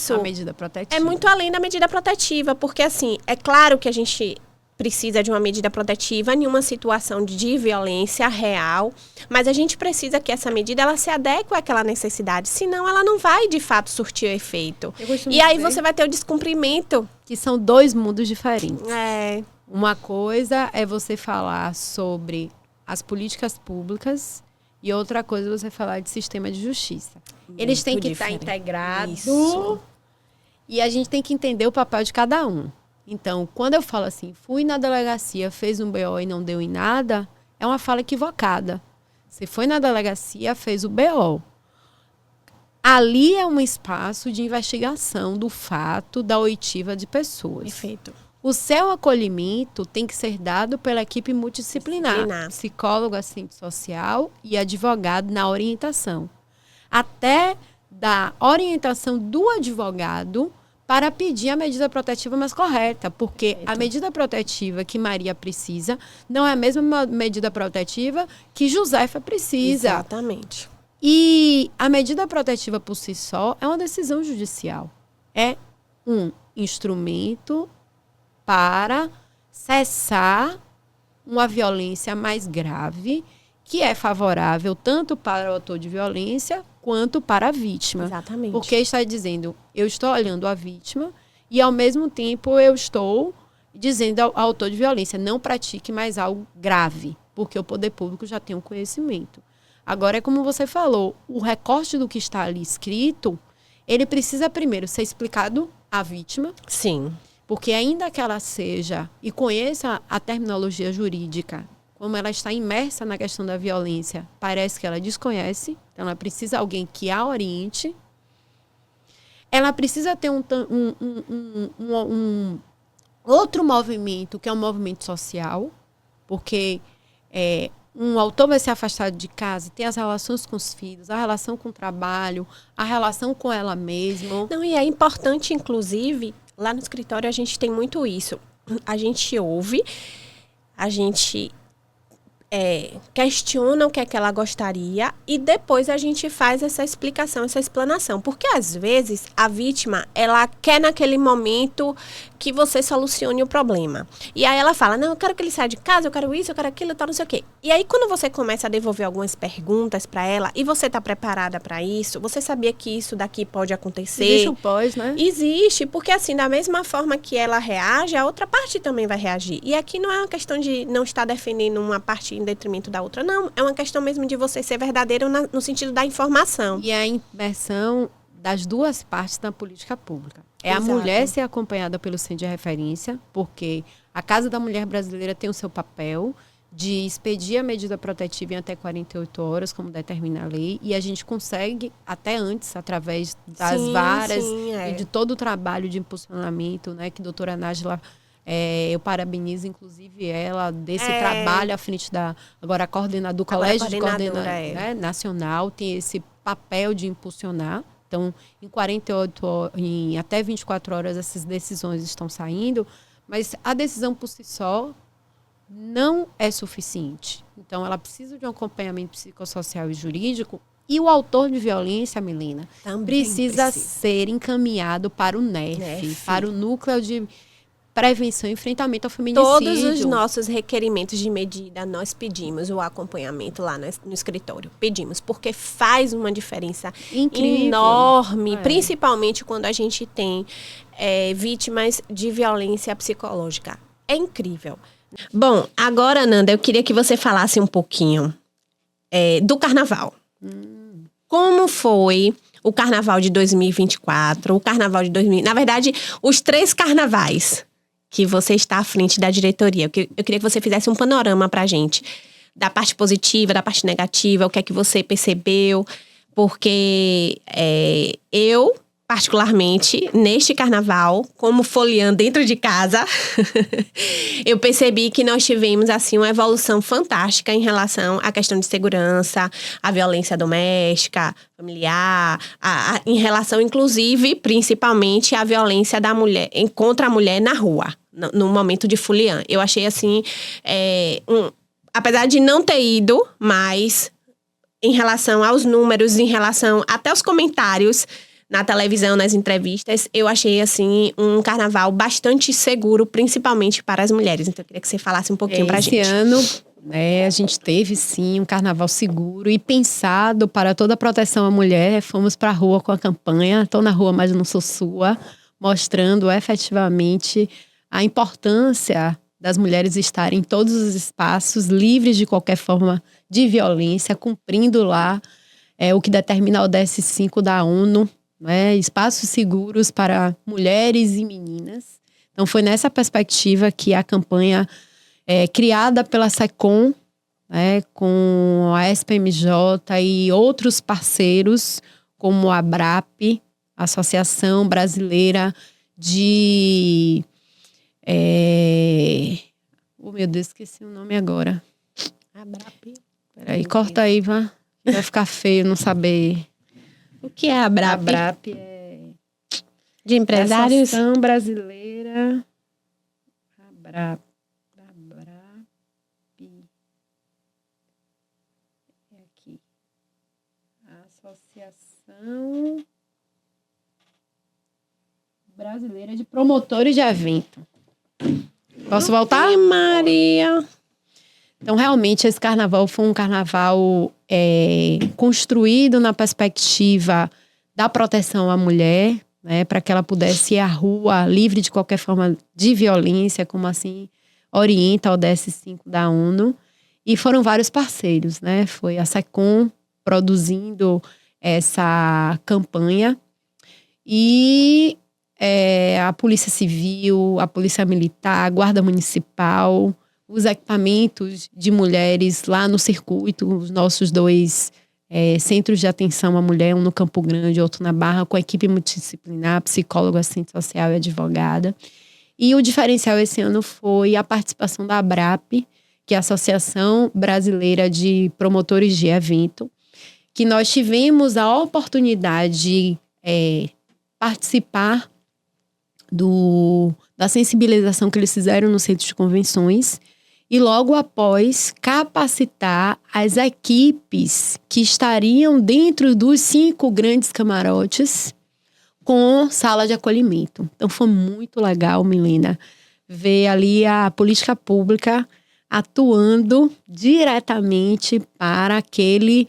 da medida protetiva. É muito além da medida protetiva, porque, assim, é claro que a gente precisa de uma medida protetiva em uma situação de violência real, mas a gente precisa que essa medida ela se adeque àquela necessidade, senão ela não vai, de fato, surtir o efeito. E aí você vai ter o descumprimento. Que são 2 mundos diferentes. É... Uma coisa é você falar sobre as políticas públicas e outra coisa é você falar de sistema de justiça. Eles têm que estar integrados e a gente tem que entender o papel de cada um. Então, quando eu falo assim, fui na delegacia, fez um BO e não deu em nada, é uma fala equivocada. Você foi na delegacia, fez o BO. Ali é um espaço de investigação do fato da oitiva de pessoas. Perfeito. O seu acolhimento tem que ser dado pela equipe multidisciplinar. Psicólogo, assistente social e advogado na orientação. Até da orientação do advogado para pedir a medida protetiva mais correta, porque a medida protetiva que Maria precisa não é a mesma medida protetiva que Josefa precisa. Exatamente. E a medida protetiva por si só é uma decisão judicial. É um instrumento para cessar uma violência mais grave, que é favorável tanto para o autor de violência quanto para a vítima. Exatamente. Porque está dizendo, eu estou olhando a vítima e, ao mesmo tempo, eu estou dizendo ao autor de violência, não pratique mais algo grave, porque o poder público já tem um conhecimento. Agora, é como você falou, o recorte do que está ali escrito, ele precisa primeiro ser explicado à vítima. Sim. Porque ainda que ela seja e conheça a terminologia jurídica, como ela está imersa na questão da violência, parece que ela desconhece. Então, ela precisa de alguém que a oriente. Ela precisa ter um outro movimento, que é um movimento social, porque um autor vai ser afastado de casa, tem as relações com os filhos, a relação com o trabalho, a relação com ela mesma. Não, e é importante, inclusive, lá no escritório a gente tem muito isso. A gente ouve, a gente questiona o que é que ela gostaria e depois a gente faz essa explicação, essa explanação. Porque, às vezes, a vítima, ela quer naquele momento que você solucione o problema. E aí ela fala, não, eu quero que ele saia de casa, eu quero isso, eu quero aquilo, tal, não sei o quê. E aí, quando você começa a devolver algumas perguntas para ela e você está preparada para isso, você sabia que isso daqui pode acontecer? Existe o pós, né? Existe, porque assim, da mesma forma que ela reage, a outra parte também vai reagir. E aqui não é uma questão de não estar defendendo uma parte em detrimento da outra, não. É uma questão mesmo de você ser verdadeiro no sentido da informação. E a imersão das duas partes na política pública. É Exato. A mulher ser acompanhada pelo centro de referência, porque a Casa da Mulher Brasileira tem o seu papel de expedir a medida protetiva em até 48 horas, como determina a lei, e a gente consegue até antes, através das varas e de todo o trabalho de impulsionamento, né, que a doutora Nájila, eu parabenizo, inclusive, ela, desse trabalho à frente da... Agora, do Colégio de Coordenador né, Nacional, tem esse papel de impulsionar. Então, em até 24 horas, essas decisões estão saindo, mas a decisão por si só não é suficiente. Então, ela precisa de um acompanhamento psicossocial e jurídico, e o autor de violência, Milena, precisa ser encaminhado para o NEF, para o Núcleo de Prevenção e Enfrentamento ao Feminicídio. Todos os nossos requerimentos de medida, nós pedimos o acompanhamento lá no escritório. Pedimos, porque faz uma diferença incrível, enorme, principalmente quando a gente tem vítimas de violência psicológica. É incrível. Bom, agora, Nanda, eu queria que você falasse um pouquinho do carnaval. Como foi o carnaval de 2024, o carnaval de 2000... Na verdade, os 3 carnavais que você está à frente da diretoria. Eu queria que você fizesse um panorama pra gente, da parte positiva, da parte negativa, o que é que você percebeu, porque eu, particularmente, neste carnaval, como foliã dentro de casa, eu percebi que nós tivemos, assim, uma evolução fantástica em relação à questão de segurança, à violência doméstica, familiar, em relação, inclusive, principalmente, à violência da mulher, contra a mulher na rua, no momento de foliã. Eu achei, assim, apesar de não ter ido, mas em relação aos números, em relação até aos comentários na televisão, nas entrevistas, eu achei, assim, um carnaval bastante seguro, principalmente para as mulheres. Então, eu queria que você falasse um pouquinho pra gente. Esse ano, a gente teve, sim, um carnaval seguro e pensado para toda a proteção à mulher. Fomos para a rua com a campanha Tô na Rua, mas não sou sua, mostrando efetivamente a importância das mulheres estarem em todos os espaços, livres de qualquer forma de violência, cumprindo lá o que determina a ODS 5 da ONU, espaços seguros para mulheres e meninas. Então, foi nessa perspectiva que a campanha criada pela SECOM, com a SPMJ e outros parceiros, como a ABRAP, Associação Brasileira de... meu Deus, esqueci o nome agora. ABRAP. Peraí, corta aí, vai ficar feio não saber... O que é a ABRAP? A ABRAP De empresários? Associação Brasileira Abrap. É aqui. Associação Brasileira de Promotores de Evento. Posso voltar? Ai, Maria! Então, realmente, esse carnaval foi um carnaval construído na perspectiva da proteção à mulher, né, para que ela pudesse ir à rua livre de qualquer forma de violência, como assim orienta o ODS-5 da ONU. E foram vários parceiros, né? Foi a SECOM produzindo essa campanha e a Polícia Civil, a Polícia Militar, a Guarda Municipal, os equipamentos de mulheres lá no circuito, os nossos 2 centros de atenção à mulher, um no Campo Grande, outro na Barra, com a equipe multidisciplinar, psicólogo, assistente social e advogada. E o diferencial esse ano foi a participação da ABRAP, que é a Associação Brasileira de Promotores de Evento, que nós tivemos a oportunidade de participar da sensibilização que eles fizeram no centro de convenções e logo após capacitar as equipes que estariam dentro dos 5 grandes camarotes com sala de acolhimento. Então foi muito legal, Milena, ver ali a política pública atuando diretamente para aquele,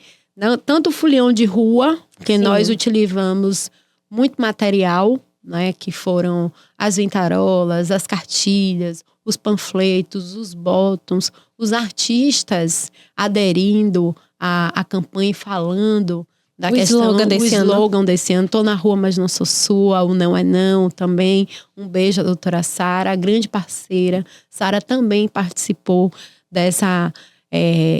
tanto folião de rua, que Sim. nós utilizamos muito material, né, que foram as ventarolas, as cartilhas, os panfletos, os bottoms, os artistas aderindo à campanha e falando da questão, o slogan desse ano, tô na rua, mas não sou sua, o não é não, também. Um beijo à doutora Sara, a grande parceira. Sara também participou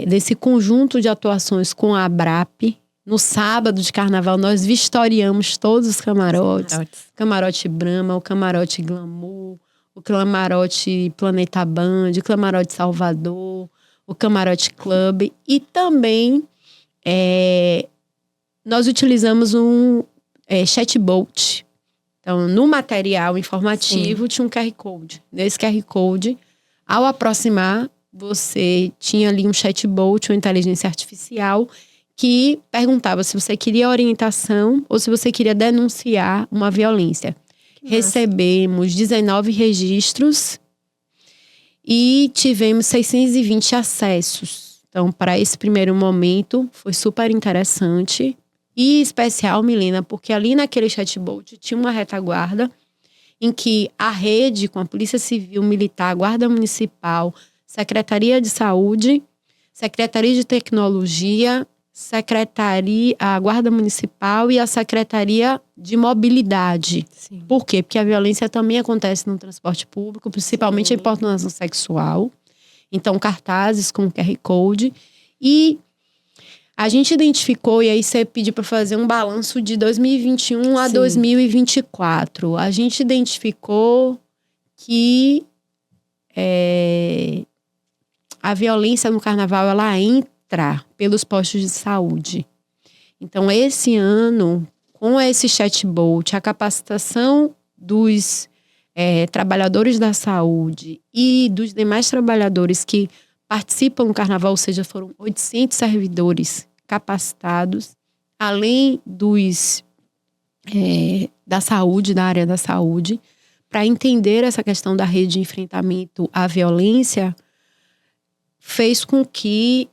desse conjunto de atuações com a ABRAP. No sábado de carnaval, nós vistoriamos todos os camarotes. Camarote Brahma, o camarote Glamour, o camarote Planeta Band, o camarote Salvador, o camarote Club. E também nós utilizamos um chatbot. Então, no material informativo, tinha um QR Code. Nesse QR Code, ao aproximar, você tinha ali um chatbot, uma inteligência artificial, que perguntava se você queria orientação ou se você queria denunciar uma violência. Recebemos 19 registros e tivemos 620 acessos. Então, para esse primeiro momento, foi super interessante e especial, Milena, porque ali naquele chatbot tinha uma retaguarda em que a rede, com a Polícia Civil, Militar, Guarda Municipal, Secretaria de Saúde, Secretaria de Tecnologia, a Guarda Municipal e a Secretaria de Mobilidade. Sim. Por quê? Porque a violência também acontece no transporte público, principalmente a importunação sexual. Então, cartazes com QR Code. E a gente identificou, e aí você pediu para fazer um balanço de 2021 a 2024. A gente identificou que a violência no carnaval, ela entra pelos postos de saúde. Então, esse ano, com esse chatbot, a capacitação dos trabalhadores da saúde e dos demais trabalhadores que participam do carnaval, ou seja, foram 800 servidores capacitados, além da saúde, da área da saúde, para entender essa questão da rede de enfrentamento à violência, fez com que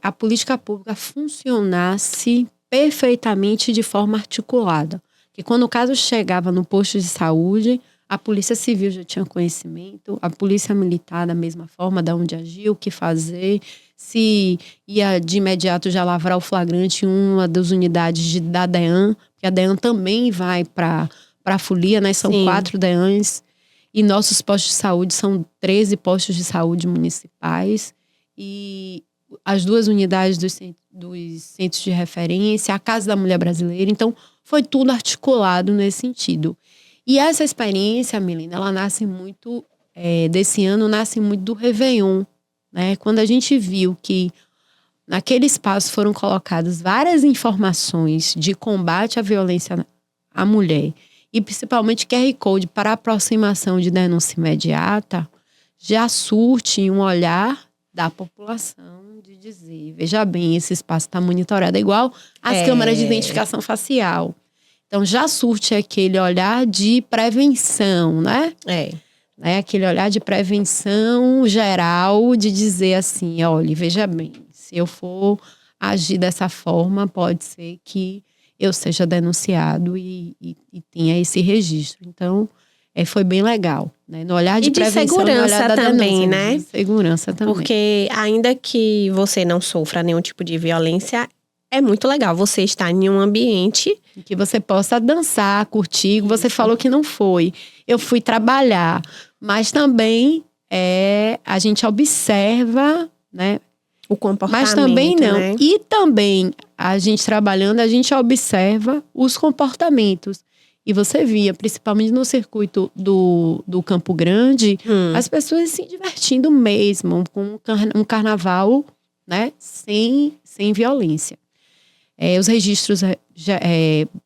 a política pública funcionasse perfeitamente de forma articulada. Que quando o caso chegava no posto de saúde, a Polícia Civil já tinha conhecimento, a Polícia Militar da mesma forma, de onde agir, o que fazer, se ia de imediato já lavrar o flagrante em uma das unidades da DEAN, porque a DEAN também vai para a folia, né? São 4 DEANs, e nossos postos de saúde são 13 postos de saúde municipais, e as 2 unidades dos centros de referência, a Casa da Mulher Brasileira. Então, foi tudo articulado nesse sentido. E essa experiência, Milena, ela nasce muito, desse ano, nasce muito do Réveillon, né? Quando a gente viu que naquele espaço foram colocadas várias informações de combate à violência à mulher e principalmente QR Code para aproximação de denúncia imediata, já surte um olhar da população de dizer, veja bem, esse espaço está monitorado, é igual às câmeras de identificação facial. Então, já surte aquele olhar de prevenção, né? Aquele olhar de prevenção geral, de dizer assim, olha, veja bem, se eu for agir dessa forma, pode ser que eu seja denunciado e tenha esse registro. Então, foi bem legal, né? No olhar de prevenção, segurança, no olhar da também, denúncia, né? De segurança também. Porque ainda que você não sofra nenhum tipo de violência, é muito legal você estar em um ambiente que você possa dançar, curtir. Você falou que não foi. Eu fui trabalhar, mas também a gente observa, né? O comportamento, mas também não. Né? E também, a gente trabalhando, a gente observa os comportamentos. E você via, principalmente no circuito do Campo Grande, as pessoas se divertindo mesmo, com um carnaval, né, sem violência. Os registros já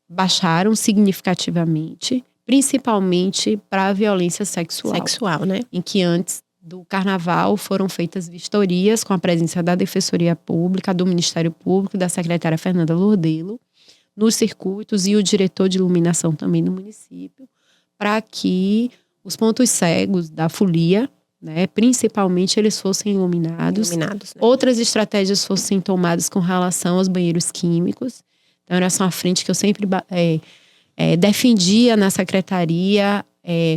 baixaram significativamente, principalmente para a violência sexual. Sexual, né? Em que antes do carnaval foram feitas vistorias com a presença da Defensoria Pública, do Ministério Público, da secretária Fernanda Lordelo, nos circuitos e o diretor de iluminação também do município, para que os pontos cegos da folia, né, principalmente, eles fossem iluminados. Né? Outras estratégias fossem tomadas com relação aos banheiros químicos. Então, era essa uma frente que eu sempre defendia na secretaria,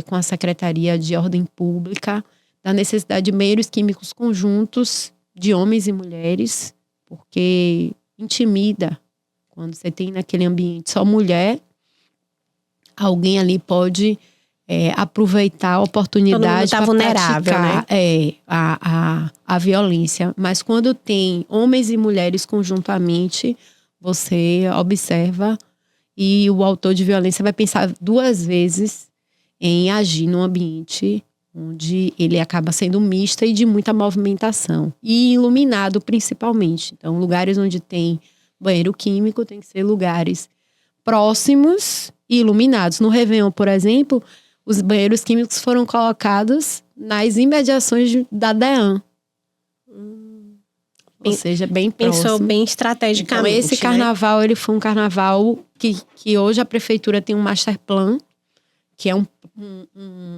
com a Secretaria de Ordem Pública, da necessidade de banheiros químicos conjuntos de homens e mulheres, porque intimida. Quando você tem naquele ambiente só mulher, alguém ali pode aproveitar a oportunidade para praticar, né? a violência. Mas quando tem homens e mulheres conjuntamente, você observa e o autor de violência vai pensar 2 vezes em agir num ambiente onde ele acaba sendo mista e de muita movimentação. E iluminado, principalmente. Então, lugares onde tem banheiro químico tem que ser lugares próximos e iluminados. No Réveillon, por exemplo, os banheiros químicos foram colocados nas imediações da DEAN. Ou seja, bem próximo. Pensou bem estrategicamente. Então, esse carnaval, ele foi um carnaval que hoje a prefeitura tem um master plan, que é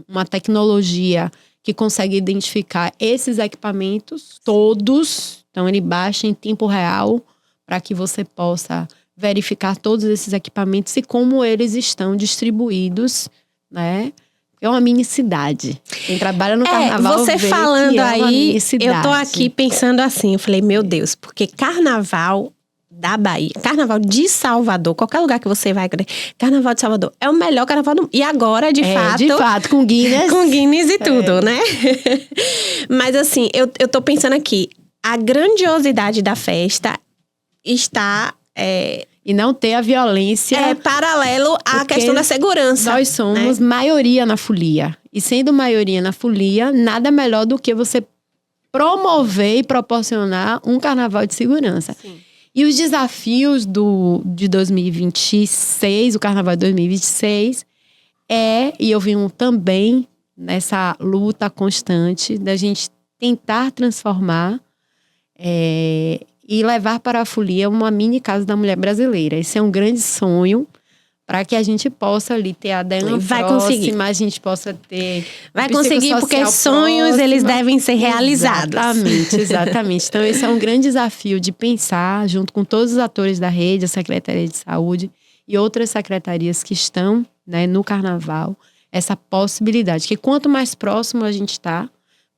uma tecnologia que consegue identificar esses equipamentos todos. Então, ele baixa em tempo real para que você possa verificar todos esses equipamentos e como eles estão distribuídos, né? É uma mini cidade. Quem trabalha no carnaval você vê falando que é aí, uma mini cidade. Eu tô aqui pensando assim, eu falei, meu Deus, porque carnaval da Bahia, carnaval de Salvador, qualquer lugar que você vai, carnaval de Salvador é o melhor carnaval do mundo. E agora, de fato, com Guinness. Com Guinness e tudo, né? Mas assim, eu tô pensando aqui, a grandiosidade da festa está... E não ter a violência... paralelo à questão da segurança. Nós somos maioria na folia. E sendo maioria na folia, nada melhor do que você promover e proporcionar um carnaval de segurança. Sim. E os desafios de 2026, o carnaval de 2026, e eu venho também nessa luta constante da gente tentar transformar e levar para a folia uma mini casa da mulher brasileira. Esse é um grande sonho para que a gente possa ali ter a DEAN próxima, a gente possa ter... Vai conseguir, porque sonhos, eles devem ser realizados. Exatamente. Então, esse é um grande desafio de pensar, junto com todos os atores da rede, a Secretaria de Saúde e outras secretarias que estão, né, no carnaval, essa possibilidade, que quanto mais próximo a gente está,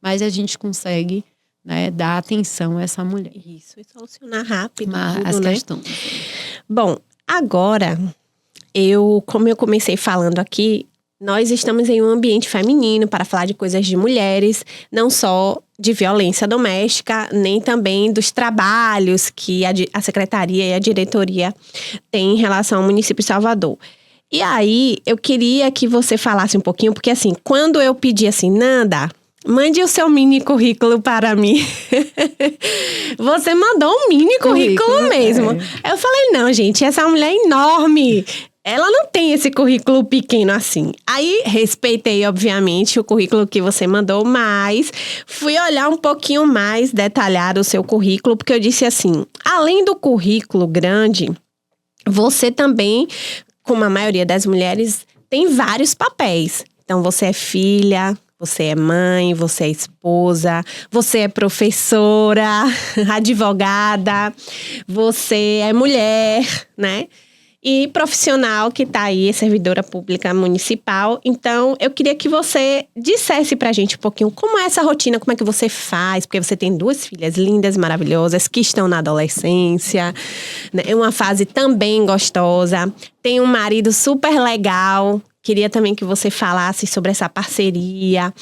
mais a gente consegue, né, dar atenção a essa mulher. Isso, e solucionar rápido as questões. Bom, agora, como eu comecei falando aqui, nós estamos em um ambiente feminino para falar de coisas de mulheres, não só de violência doméstica, nem também dos trabalhos que a secretaria e a diretoria têm em relação ao município de Salvador. E aí, eu queria que você falasse um pouquinho, porque assim, quando eu pedi assim, Nanda, mande o seu mini currículo para mim. Você mandou um mini currículo mesmo. Eu falei, não, gente, essa mulher é enorme. ela não tem esse currículo pequeno assim. Aí, respeitei, obviamente, o currículo que você mandou, mas fui olhar um pouquinho mais detalhado o seu currículo, porque eu disse assim, além do currículo grande, você também, como a maioria das mulheres, tem vários papéis. Então, você é filha, você é mãe, você é esposa, você é professora, advogada, você é mulher, né? E profissional que tá aí, servidora pública municipal. Então, eu queria que você dissesse pra gente um pouquinho como é essa rotina, como é que você faz, porque você tem 2 filhas lindas, maravilhosas, que estão na adolescência, né? É uma fase também gostosa. Tem um marido super legal. Queria também que você falasse sobre essa parceria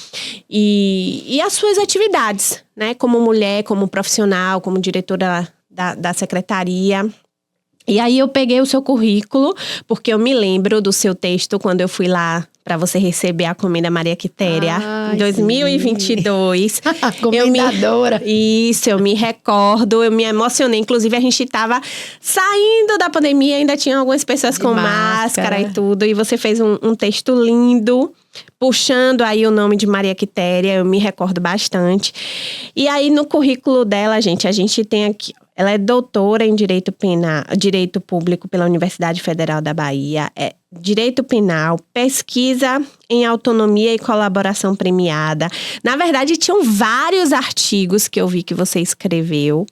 e as suas atividades, né? Como mulher, como profissional, como diretora da secretaria. E aí eu peguei o seu currículo, porque eu me lembro do seu texto quando eu fui lá para você receber a Comenda Maria Quitéria em 2022. Comendadora. Eu me recordo, eu me emocionei. Inclusive, a gente estava saindo da pandemia, ainda tinha algumas pessoas com máscara e tudo. E você fez um texto lindo, puxando aí o nome de Maria Quitéria, eu me recordo bastante. E aí, no currículo dela, a gente tem aqui... Ela é doutora em Direito Público pela Universidade Federal da Bahia, é Direito Penal, pesquisa em autonomia e colaboração premiada. Na verdade, tinham vários artigos que eu vi que você escreveu.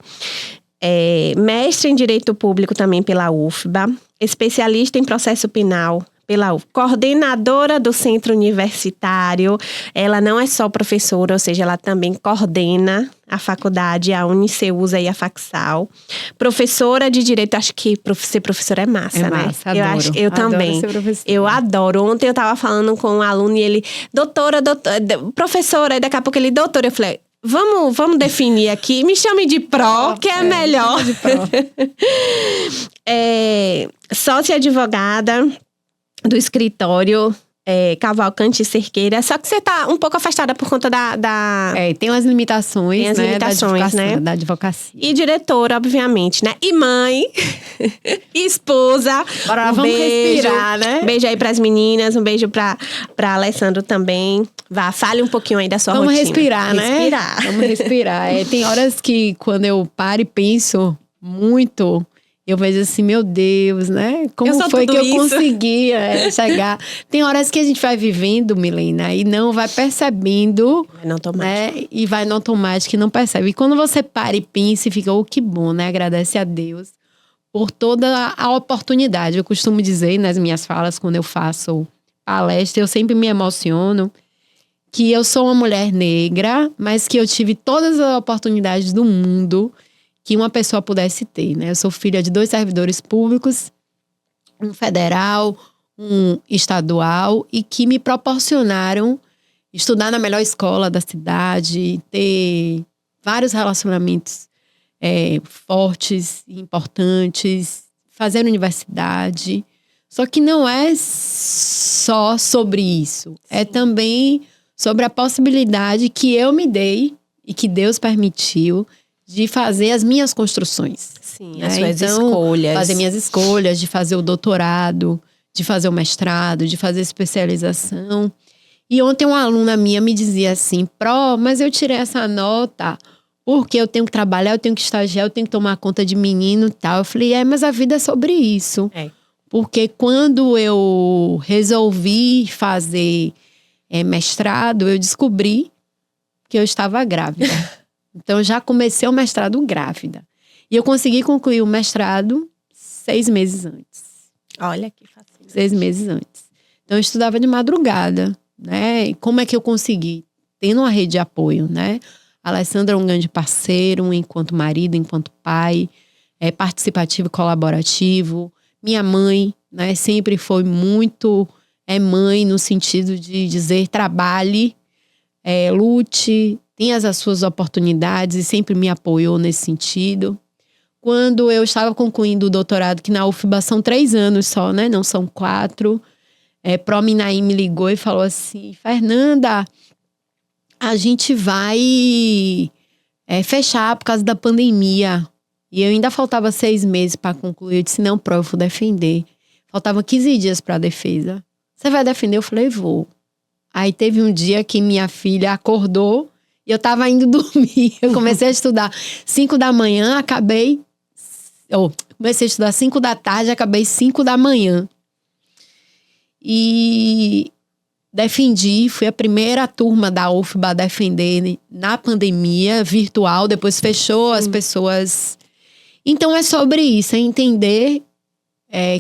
Mestre em Direito Público também pela UFBA, especialista em processo penal pela UFBA, coordenadora do Centro Universitário. Ela não é só professora, ou seja, ela também coordena a faculdade, a Uniceusa e a Facsal. Professora de Direito, acho que ser professora é massa, né? Adoro. Eu também. Eu adoro. Ontem eu tava falando com um aluno e ele, doutora, professora, e daqui a pouco ele, doutora. Eu falei, vamos definir aqui, me chame de pró, que é melhor. De pró. Sócia advogada do escritório Cavalcante e Cerqueira, só que você tá um pouco afastada por conta tem umas limitações, tem as limitações, né? Da advocacia. E diretora, obviamente, né? E mãe, e esposa. Bora, vamos respirar, né? Um beijo aí pras meninas, um beijo pra Alessandro também. Fale um pouquinho aí da sua rotina. Vamos respirar, né? Vamos respirar. Tem horas que quando eu paro e penso muito... Eu vejo assim, meu Deus, né? Como foi que eu consegui chegar? Tem horas que a gente vai vivendo, Milena, e não vai percebendo. Vai no automático. Né? E vai no automático e não percebe. E quando você para e pensa e fica, que bom, né? Agradece a Deus por toda a oportunidade. Eu costumo dizer nas minhas falas, quando eu faço palestra, eu sempre me emociono. Que eu sou uma mulher negra, mas que eu tive todas as oportunidades do mundo que uma pessoa pudesse ter, né? Eu sou filha de 2 servidores públicos, um federal, um estadual, e que me proporcionaram estudar na melhor escola da cidade, ter vários relacionamentos fortes e importantes, fazer universidade. Só que não é só sobre isso. Sim. É também sobre a possibilidade que eu me dei e que Deus permitiu de fazer as minhas construções. Sim, as suas escolhas. Fazer minhas escolhas, de fazer o doutorado, de fazer o mestrado, de fazer especialização. E ontem uma aluna minha me dizia assim, mas eu tirei essa nota porque eu tenho que trabalhar, eu tenho que estagiar, eu tenho que tomar conta de menino e tal. Eu falei, mas a vida é sobre isso. Porque quando eu resolvi fazer mestrado, eu descobri que eu estava grávida. Então, eu já comecei o mestrado grávida. E eu consegui concluir o mestrado 6 meses antes. Olha que fácil. 6 meses antes. Então, eu estudava de madrugada, né? E como é que eu consegui? Tendo uma rede de apoio, né? A Alessandra é um grande parceiro, enquanto marido, enquanto pai, participativo e colaborativo. Minha mãe, né? Sempre foi muito mãe no sentido de dizer trabalhe, lute, tenha as suas oportunidades e sempre me apoiou nesse sentido. Quando eu estava concluindo o doutorado, que na UFBA são 3 anos só, né? Não são 4. Prominaí me ligou e falou assim, Fernanda, a gente vai fechar por causa da pandemia. E eu ainda faltava 6 meses para concluir. Eu disse, não, eu vou defender. Faltavam 15 dias para a defesa. Você vai defender? Eu falei, vou. Aí teve um dia que minha filha acordou e eu tava indo dormir. Eu comecei a estudar 5 da manhã, comecei a estudar 5 da tarde, acabei 5 da manhã. E defendi, fui a primeira turma da UFBA a defender na pandemia, virtual, depois fechou, as pessoas... Então é sobre isso, é entender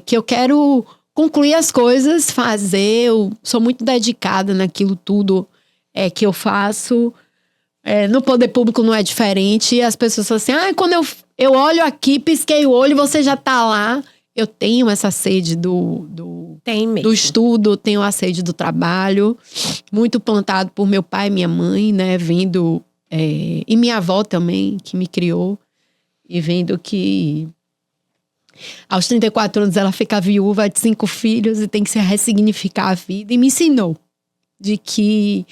que eu quero concluir as coisas, fazer, eu sou muito dedicada naquilo tudo que eu faço. No poder público não é diferente, as pessoas falam assim, quando eu olho aqui, pisquei o olho, você já tá lá. Eu tenho essa sede do estudo, tenho a sede do trabalho, muito plantado por meu pai e minha mãe, né, vendo, e minha avó também, que me criou, e vendo que aos 34 anos ela fica viúva de 5 filhos e tem que se ressignificar a vida, e me ensinou de que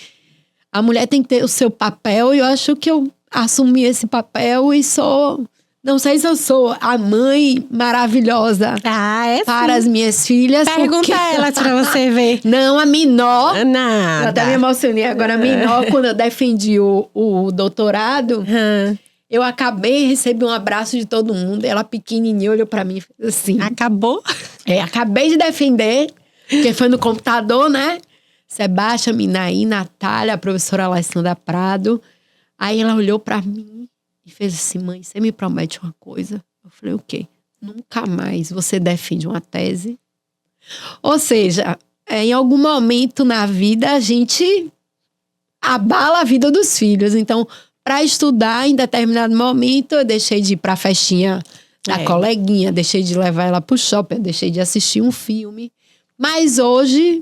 a mulher tem que ter o seu papel, e eu acho que eu assumi esse papel e sou... Não sei se eu sou a mãe maravilhosa para as minhas filhas. Pergunta elas pra você ver. Não, a menor. Nada. Eu até me emocionei agora. A menor, quando eu defendi o doutorado, eu recebi um abraço de todo mundo. Ela pequenininha olhou pra mim e fez assim. Acabou? Acabei de defender, porque foi no computador, né? Sebastião, Minaí, Natália, a professora Alessandra Prado. Aí ela olhou pra mim e fez assim, mãe, você me promete uma coisa? Eu falei, o quê? Nunca mais você defende uma tese. Ou seja, em algum momento na vida a gente abala a vida dos filhos. Então, para estudar, em determinado momento, eu deixei de ir pra festinha da coleguinha, deixei de levar ela pro shopping, deixei de assistir um filme. Mas hoje,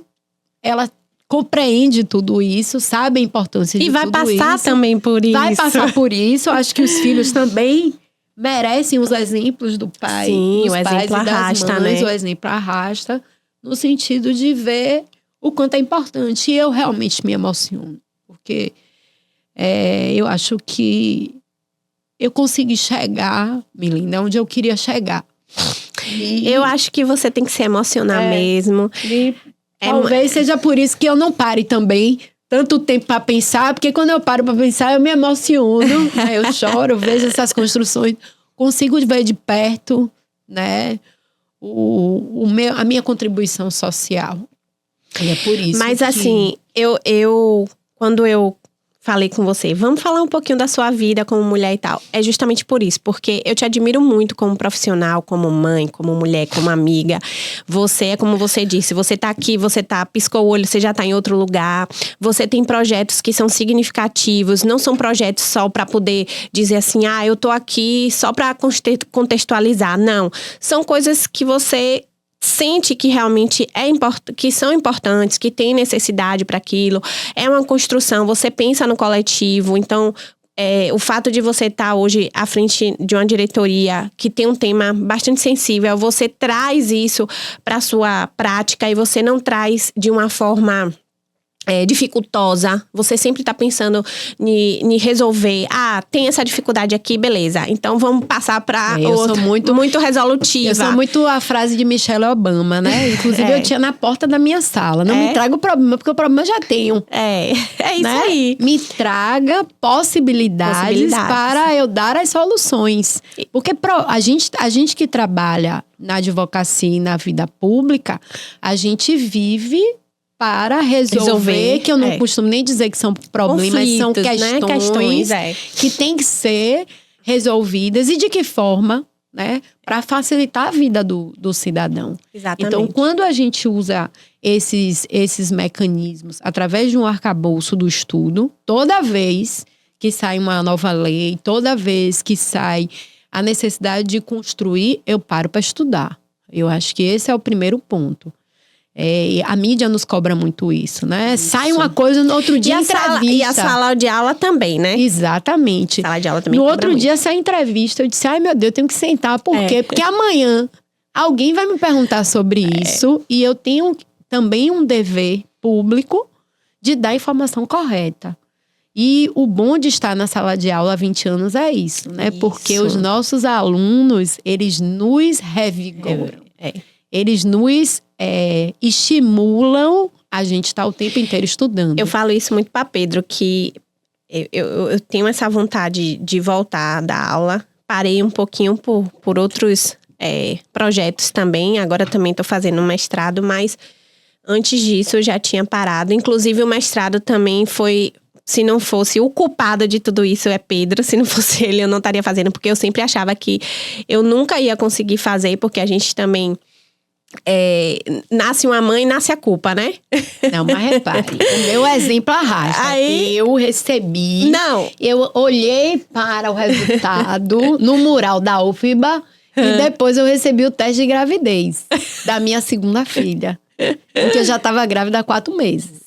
ela compreende tudo isso, sabe a importância de tudo isso. E vai passar também por isso. Vai passar por isso. Eu acho que os filhos também merecem os exemplos do pai. Sim, dos o pais exemplo e das arrasta, mães, né? O exemplo arrasta, no sentido de ver o quanto é importante. E eu realmente me emociono. Porque eu acho que eu consegui chegar, Milinda, onde eu queria chegar. Eu acho que você tem que se emocionar mesmo. Talvez seja por isso que eu não pare também tanto tempo para pensar, porque quando eu paro para pensar, eu me emociono, né? Eu choro, vejo essas construções, consigo ver de perto, né, a minha contribuição social. E é por isso. Mas assim, quando eu falei com você, vamos falar um pouquinho da sua vida como mulher e tal. É justamente por isso, porque eu te admiro muito como profissional, como mãe, como mulher, como amiga. Você é como você disse, você tá aqui, piscou o olho, você já tá em outro lugar. Você tem projetos que são significativos, não são projetos só para poder dizer assim, eu tô aqui só para contextualizar. Não, são coisas que você sente que realmente que são importantes, que tem necessidade para aquilo. É uma construção, você pensa no coletivo. Então, o fato de você estar hoje à frente de uma diretoria que tem um tema bastante sensível, você traz isso para a sua prática e você não traz de uma forma dificultosa. Você sempre tá pensando em resolver. Tem essa dificuldade aqui, beleza. Então vamos passar pra outra. Eu sou muito resolutiva. Eu sou muito a frase de Michelle Obama, né? Inclusive eu tinha na porta da minha sala. Não me traga o problema, porque o problema eu já tenho. É isso, né? Aí. Me traga possibilidades para eu dar as soluções. Porque a gente que trabalha na advocacia e na vida pública, a gente vive para resolver, que eu não costumo nem dizer que são problemas, são questões, que têm que ser resolvidas. E de que forma, né? Para facilitar a vida do cidadão. Exatamente. Então, quando a gente usa esses mecanismos através de um arcabouço do estudo, toda vez que sai uma nova lei, toda vez que sai a necessidade de construir, eu paro para estudar. Eu acho que esse é o primeiro ponto. A mídia nos cobra muito isso, né? Isso. Sai uma coisa, no outro dia entrevista. E a sala de aula também, né? Exatamente. Sala de aula também. No outro dia sai entrevista, eu disse, meu Deus, eu tenho que sentar. Por quê? Porque amanhã alguém vai me perguntar sobre isso e eu tenho também um dever público de dar a informação correta. E o bom de estar na sala de aula há 20 anos é isso, né? Porque os nossos alunos, eles nos revigoram. eles nos estimulam a gente estar o tempo inteiro estudando. Eu falo isso muito para Pedro, que eu tenho essa vontade de voltar da aula. Parei um pouquinho por outros projetos também. Agora também estou fazendo um mestrado, mas antes disso eu já tinha parado. Inclusive o mestrado também foi... Se não fosse o culpado de tudo isso é Pedro, se não fosse ele eu não estaria fazendo, porque eu sempre achava que eu nunca ia conseguir fazer, porque a gente também nasce uma mãe, nasce a culpa, né? Não, mas repare, o meu exemplo arrasta. Aí, eu recebi, não. Eu olhei para o resultado no mural da UFBA e depois eu recebi o teste de gravidez da minha segunda filha, porque eu já estava grávida há 4 meses.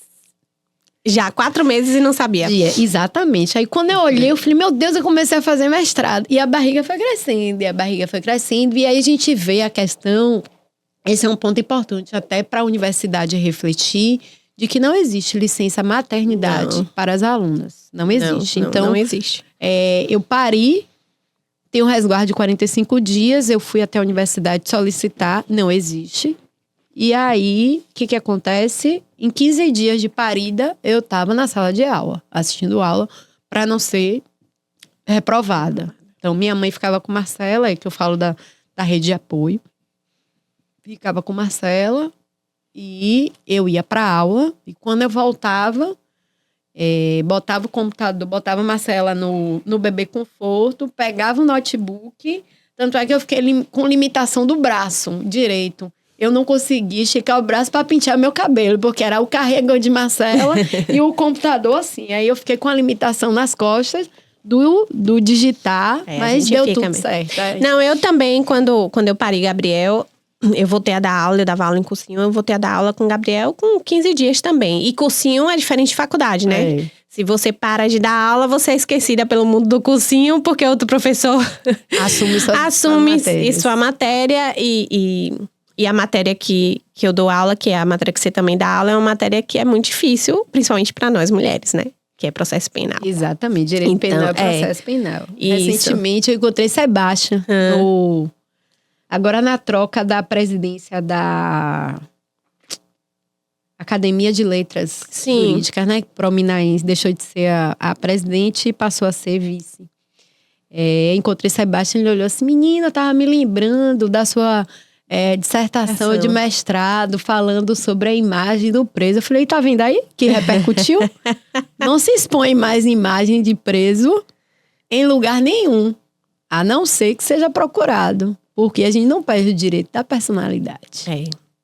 Já 4 meses e não sabia. Exatamente. Aí quando eu olhei, eu falei, meu Deus, eu comecei a fazer mestrado. E a barriga foi crescendo, e aí a gente vê a questão, esse é um ponto importante até para a universidade refletir, de que não existe licença maternidade para as alunas. Não existe. Não existe. Eu pari, tenho um resguardo de 45 dias, eu fui até a universidade solicitar, não existe. E aí, o que acontece? Em 15 dias de parida, eu estava na sala de aula, assistindo aula, para não ser reprovada. Então, minha mãe ficava com Marcela, que eu falo da rede de apoio. Ficava com Marcela e eu ia para aula. E quando eu voltava, botava o computador, botava a Marcela no bebê conforto, pegava o notebook. Tanto é que eu fiquei com limitação do braço direito. Eu não consegui esticar o braço para pentear meu cabelo, porque era o carregão de Marcela e o computador assim. Aí eu fiquei com a limitação nas costas do digitar, mas deu tudo certo. Não, eu também, quando eu parei Gabriel, eu voltei a dar aula, eu dava aula em cursinho, eu voltei a dar aula com Gabriel com 15 dias também. E cursinho é diferente de faculdade, né? Se você para de dar aula, você é esquecida pelo mundo do cursinho, porque outro professor assume sua matéria e a matéria que eu dou aula, que é a matéria que você também dá aula, é uma matéria que é muito difícil, principalmente para nós mulheres, né? Que é processo penal. Exatamente, direito penal é processo penal. Isso. Recentemente eu encontrei Sebastião, agora na troca da presidência da Academia de Letras Jurídicas, né? Prominaense deixou de ser a presidente e passou a ser vice. Encontrei Sebastião, ele olhou assim, menina, eu tava me lembrando da sua... dissertação de mestrado falando sobre a imagem do preso. Eu falei, tá vendo aí que repercutiu? Não se expõe mais imagem de preso em lugar nenhum, a não ser que seja procurado, porque a gente não perde o direito da personalidade.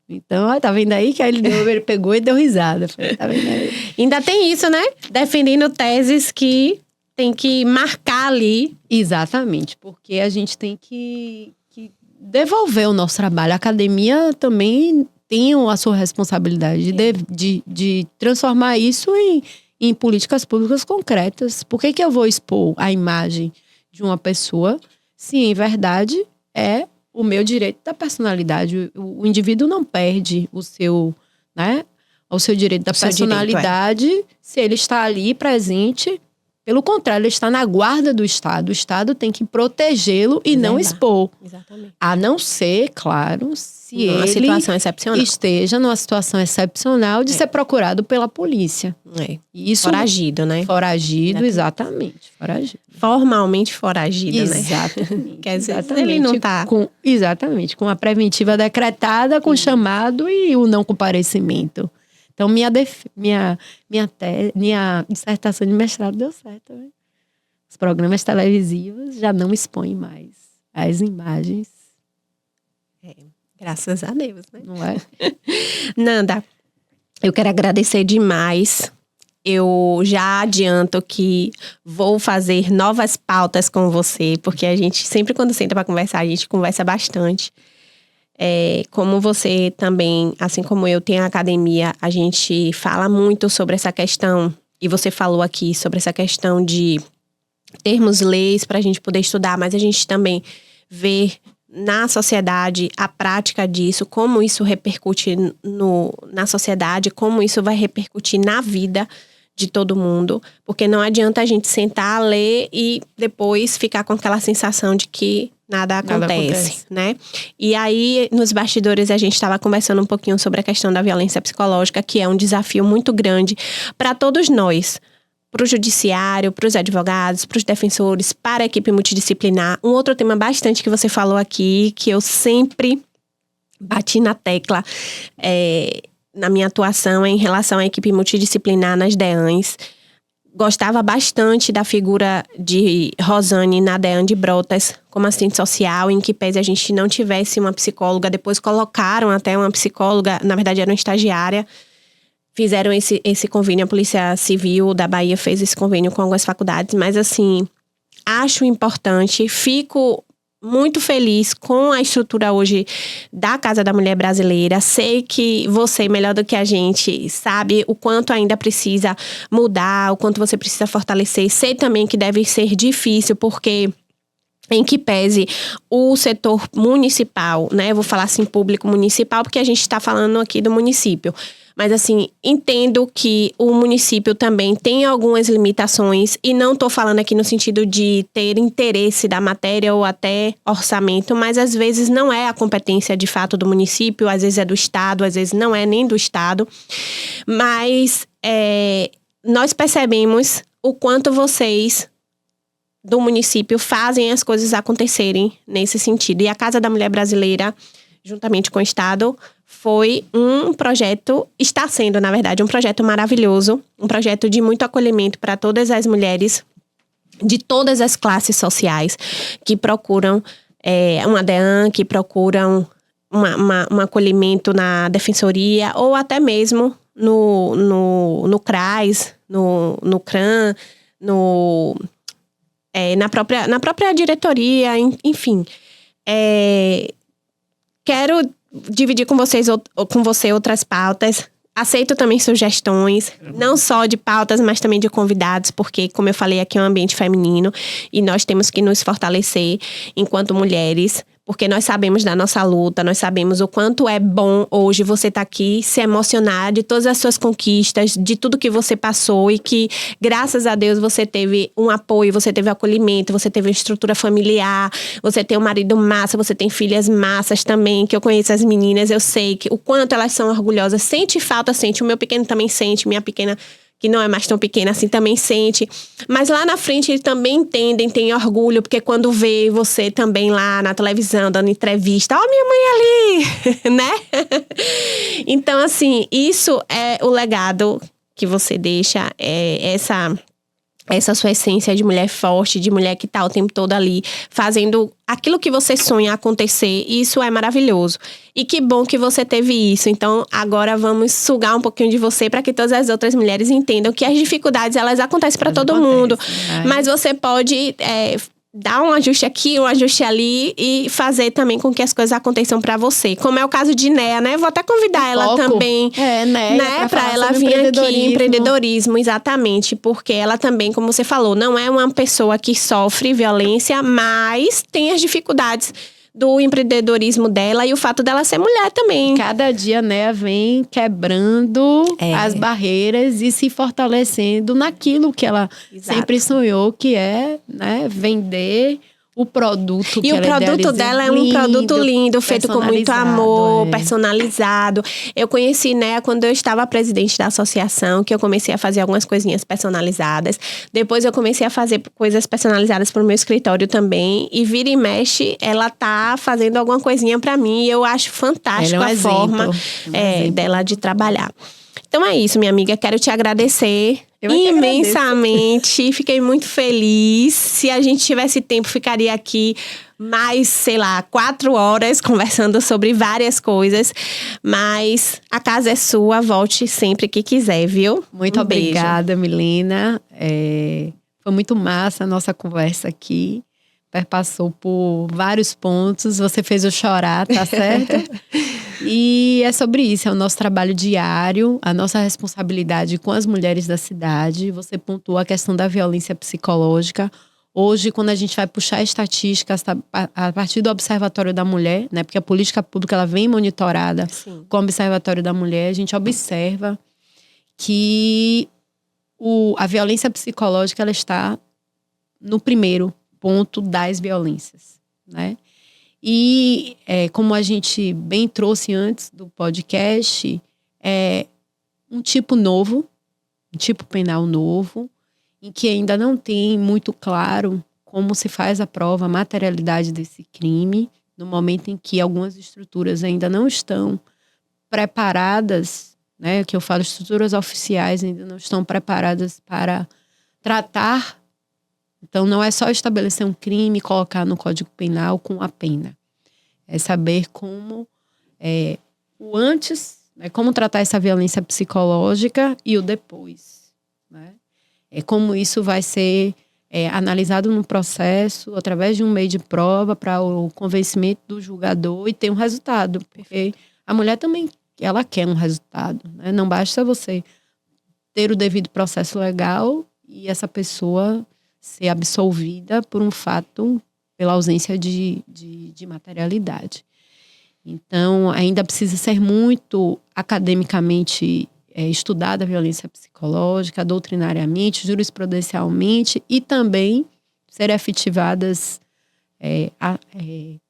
Então, tá vendo aí que aí ele pegou e deu risada. Falei, tá vendo aí? Ainda tem isso, né? Defendendo teses que tem que marcar ali. Exatamente, porque a gente tem que devolver o nosso trabalho. A academia também tem a sua responsabilidade de transformar isso em políticas públicas concretas. Por que eu vou expor a imagem de uma pessoa se, em verdade, é o meu direito da personalidade? O indivíduo não perde o seu direito da personalidade se ele está ali presente. Pelo contrário, ele está na guarda do Estado. O Estado tem que protegê-lo e não expor. Exatamente. A não ser, claro, se ele situação excepcional. esteja numa situação excepcional de ser procurado pela polícia. Isso, foragido, né? Foragido, exatamente. Foragido. Formalmente foragido, exatamente. Né? Quer dizer, ele não tá... Exatamente, com a preventiva decretada, com o chamado e o não comparecimento. Então, minha dissertação de mestrado deu certo. Né? Os programas televisivos já não expõem mais as imagens. Graças a Deus, né? Não é? Nanda, eu quero agradecer demais. Eu já adianto que vou fazer novas pautas com você, porque a gente sempre, quando senta para conversar, a gente conversa bastante. Como você também, assim como eu, tem a academia, a gente fala muito sobre essa questão, e você falou aqui sobre essa questão de termos leis para a gente poder estudar, mas a gente também vê na sociedade a prática disso, como isso repercute na sociedade, como isso vai repercutir na vida de todo mundo, porque não adianta a gente sentar, ler e depois ficar com aquela sensação de que nada acontece, né? E aí, nos bastidores, a gente estava conversando um pouquinho sobre a questão da violência psicológica, que é um desafio muito grande para todos nós. Para o judiciário, para os advogados, para os defensores, para a equipe multidisciplinar. Um outro tema bastante que você falou aqui, que eu sempre bati na tecla na minha atuação, é em relação à equipe multidisciplinar nas DEANs. Gostava bastante da figura de Rosane na DEAN de Brotas como assistente social, em que pese a gente não tivesse uma psicóloga, depois colocaram até uma psicóloga, na verdade era uma estagiária. Fizeram esse convênio, a Polícia Civil da Bahia fez esse convênio com algumas faculdades, mas assim, acho importante, fico muito feliz com a estrutura hoje da Casa da Mulher Brasileira. Sei que você, melhor do que a gente, sabe o quanto ainda precisa mudar, o quanto você precisa fortalecer. Sei também que deve ser difícil, porque em que pese o setor municipal, né? Eu vou falar assim, público municipal, porque a gente está falando aqui do município. Mas assim, entendo que o município também tem algumas limitações e não estou falando aqui no sentido de ter interesse da matéria ou até orçamento, mas às vezes não é a competência de fato do município, às vezes é do estado, às vezes não é nem do estado. Mas nós percebemos o quanto vocês do município fazem as coisas acontecerem nesse sentido. E a Casa da Mulher Brasileira, juntamente com o Estado, foi um projeto, está sendo, na verdade, um projeto maravilhoso, um projeto de muito acolhimento para todas as mulheres de todas as classes sociais que procuram uma DEAN, que procuram um acolhimento na defensoria ou até mesmo no CRAS, no CRAM, na própria diretoria, enfim. Quero dividir com você outras pautas. Aceito também sugestões, não só de pautas, mas também de convidados, porque, como eu falei, aqui é um ambiente feminino e nós temos que nos fortalecer enquanto mulheres, porque nós sabemos da nossa luta, nós sabemos o quanto é bom hoje você estar aqui, se emocionar de todas as suas conquistas, de tudo que você passou e que, graças a Deus, você teve um apoio, você teve acolhimento, você teve uma estrutura familiar, você tem um marido massa, você tem filhas massas também, que eu conheço as meninas, eu sei o quanto elas são orgulhosas, sente falta, sente, o meu pequeno também sente, minha pequena, que não é mais tão pequena assim, também sente. Mas lá na frente eles também entendem, têm orgulho, porque quando vê você também lá na televisão, dando entrevista, ó, minha mãe ali, né? Então, assim, isso é o legado que você deixa, essa sua essência de mulher forte, de mulher que tá o tempo todo ali, fazendo aquilo que você sonha acontecer. Isso é maravilhoso. E que bom que você teve isso. Então, agora vamos sugar um pouquinho de você para que todas as outras mulheres entendam que as dificuldades, elas acontecem para todo mundo. Mas você pode dar um ajuste aqui, um ajuste ali e fazer também com que as coisas aconteçam para você. Como é o caso de Néa, né? Vou até convidar ela também, né? Para ela vir aqui, empreendedorismo, exatamente. Porque ela também, como você falou, não é uma pessoa que sofre violência, mas tem as dificuldades do empreendedorismo dela e o fato dela ser mulher também. Cada dia, né, vem quebrando as barreiras e se fortalecendo naquilo que ela sempre sonhou, que é, né, vender o produto que ela idealiza. E o produto dela é um produto lindo, feito com muito amor, personalizado. Eu conheci, né, quando eu estava presidente da associação, que eu comecei a fazer algumas coisinhas personalizadas. Depois eu comecei a fazer coisas personalizadas para o meu escritório também. E vira e mexe, ela tá fazendo alguma coisinha para mim. E eu acho fantástico a forma dela de trabalhar. Então é isso, minha amiga. Quero te agradecer imensamente. Fiquei muito feliz. Se a gente tivesse tempo, ficaria aqui mais, 4 horas conversando sobre várias coisas. Mas a casa é sua, volte sempre que quiser, viu? Muito obrigada, Milena. Foi muito massa a nossa conversa aqui. Perpassou por vários pontos. Você fez eu chorar, tá certo? E é sobre isso, é o nosso trabalho diário, a nossa responsabilidade com as mulheres da cidade. Você pontuou a questão da violência psicológica. Hoje, quando a gente vai puxar estatísticas a partir do Observatório da Mulher, né? Porque a política pública ela vem monitorada com o Observatório da Mulher, a gente observa que a violência psicológica ela está no primeiro ponto das violências, né? E como a gente bem trouxe antes do podcast, é um tipo novo, um tipo penal novo, em que ainda não tem muito claro como se faz a prova, a materialidade desse crime, no momento em que algumas estruturas ainda não estão preparadas, né, que eu falo estruturas oficiais ainda não estão preparadas para tratar. Então não é só estabelecer um crime e colocar no Código Penal com a pena. É saber como o antes, né, como tratar essa violência psicológica e o depois, né? Como isso vai ser analisado no processo, através de um meio de prova, para o convencimento do julgador e ter um resultado. Porque a mulher também, ela quer um resultado, né? Não basta você ter o devido processo legal e essa pessoa ser absolvida por um fato, pela ausência de materialidade. Então, ainda precisa ser muito academicamente estudada a violência psicológica, doutrinariamente, jurisprudencialmente, e também ser efetivadas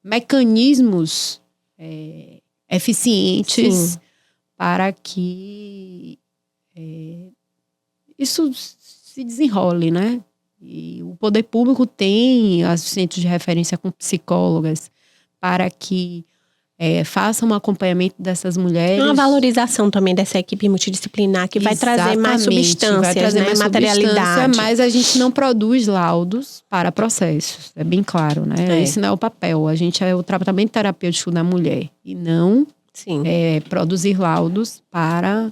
mecanismos eficientes, sim, para que isso se desenrole, né? E o poder público tem assistentes de referência com psicólogas para que faça um acompanhamento dessas mulheres. Uma valorização também dessa equipe multidisciplinar que vai trazer mais substâncias, vai trazer, né? Mais materialidade. Mas a gente não produz laudos para processos, é bem claro, né? Esse não é o papel. A gente é o tratamento terapêutico da mulher e não produzir laudos para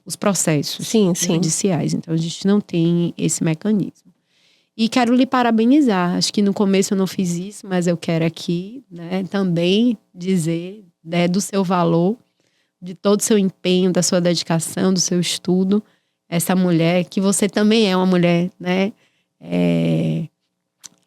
os processos judiciais. Então a gente não tem esse mecanismo. E quero lhe parabenizar. Acho que no começo eu não fiz isso, mas eu quero aqui, né, também dizer, né, do seu valor, de todo o seu empenho, da sua dedicação, do seu estudo. Essa mulher, que você também é uma mulher, né?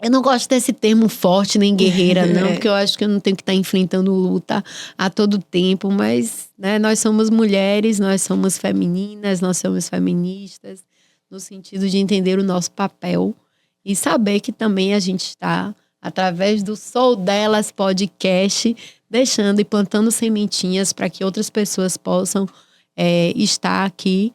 Eu não gosto desse termo forte, nem guerreira, não, porque eu acho que eu não tenho que estar enfrentando luta a todo tempo, mas, né, nós somos mulheres, nós somos femininas, nós somos feministas, no sentido de entender o nosso papel. E saber que também a gente está, através do Sou Delas podcast, deixando e plantando sementinhas para que outras pessoas possam estar aqui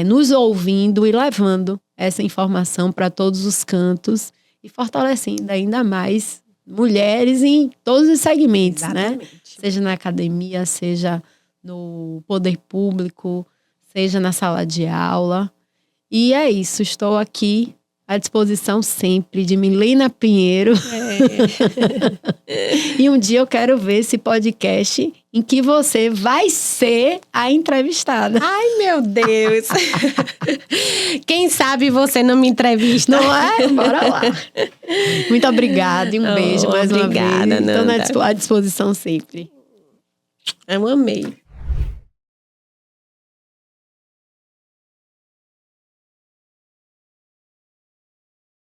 nos ouvindo e levando essa informação para todos os cantos e fortalecendo ainda mais mulheres em todos os segmentos, né? Seja na academia, seja no poder público, seja na sala de aula. E é isso, estou aqui à disposição sempre de Milena Pinheiro. E um dia eu quero ver esse podcast em que você vai ser a entrevistada. Ai, meu Deus! Quem sabe você não me entrevista? Não é? Bora lá. Muito obrigada e um beijo mais uma vez. Estou à disposição sempre. Eu amei.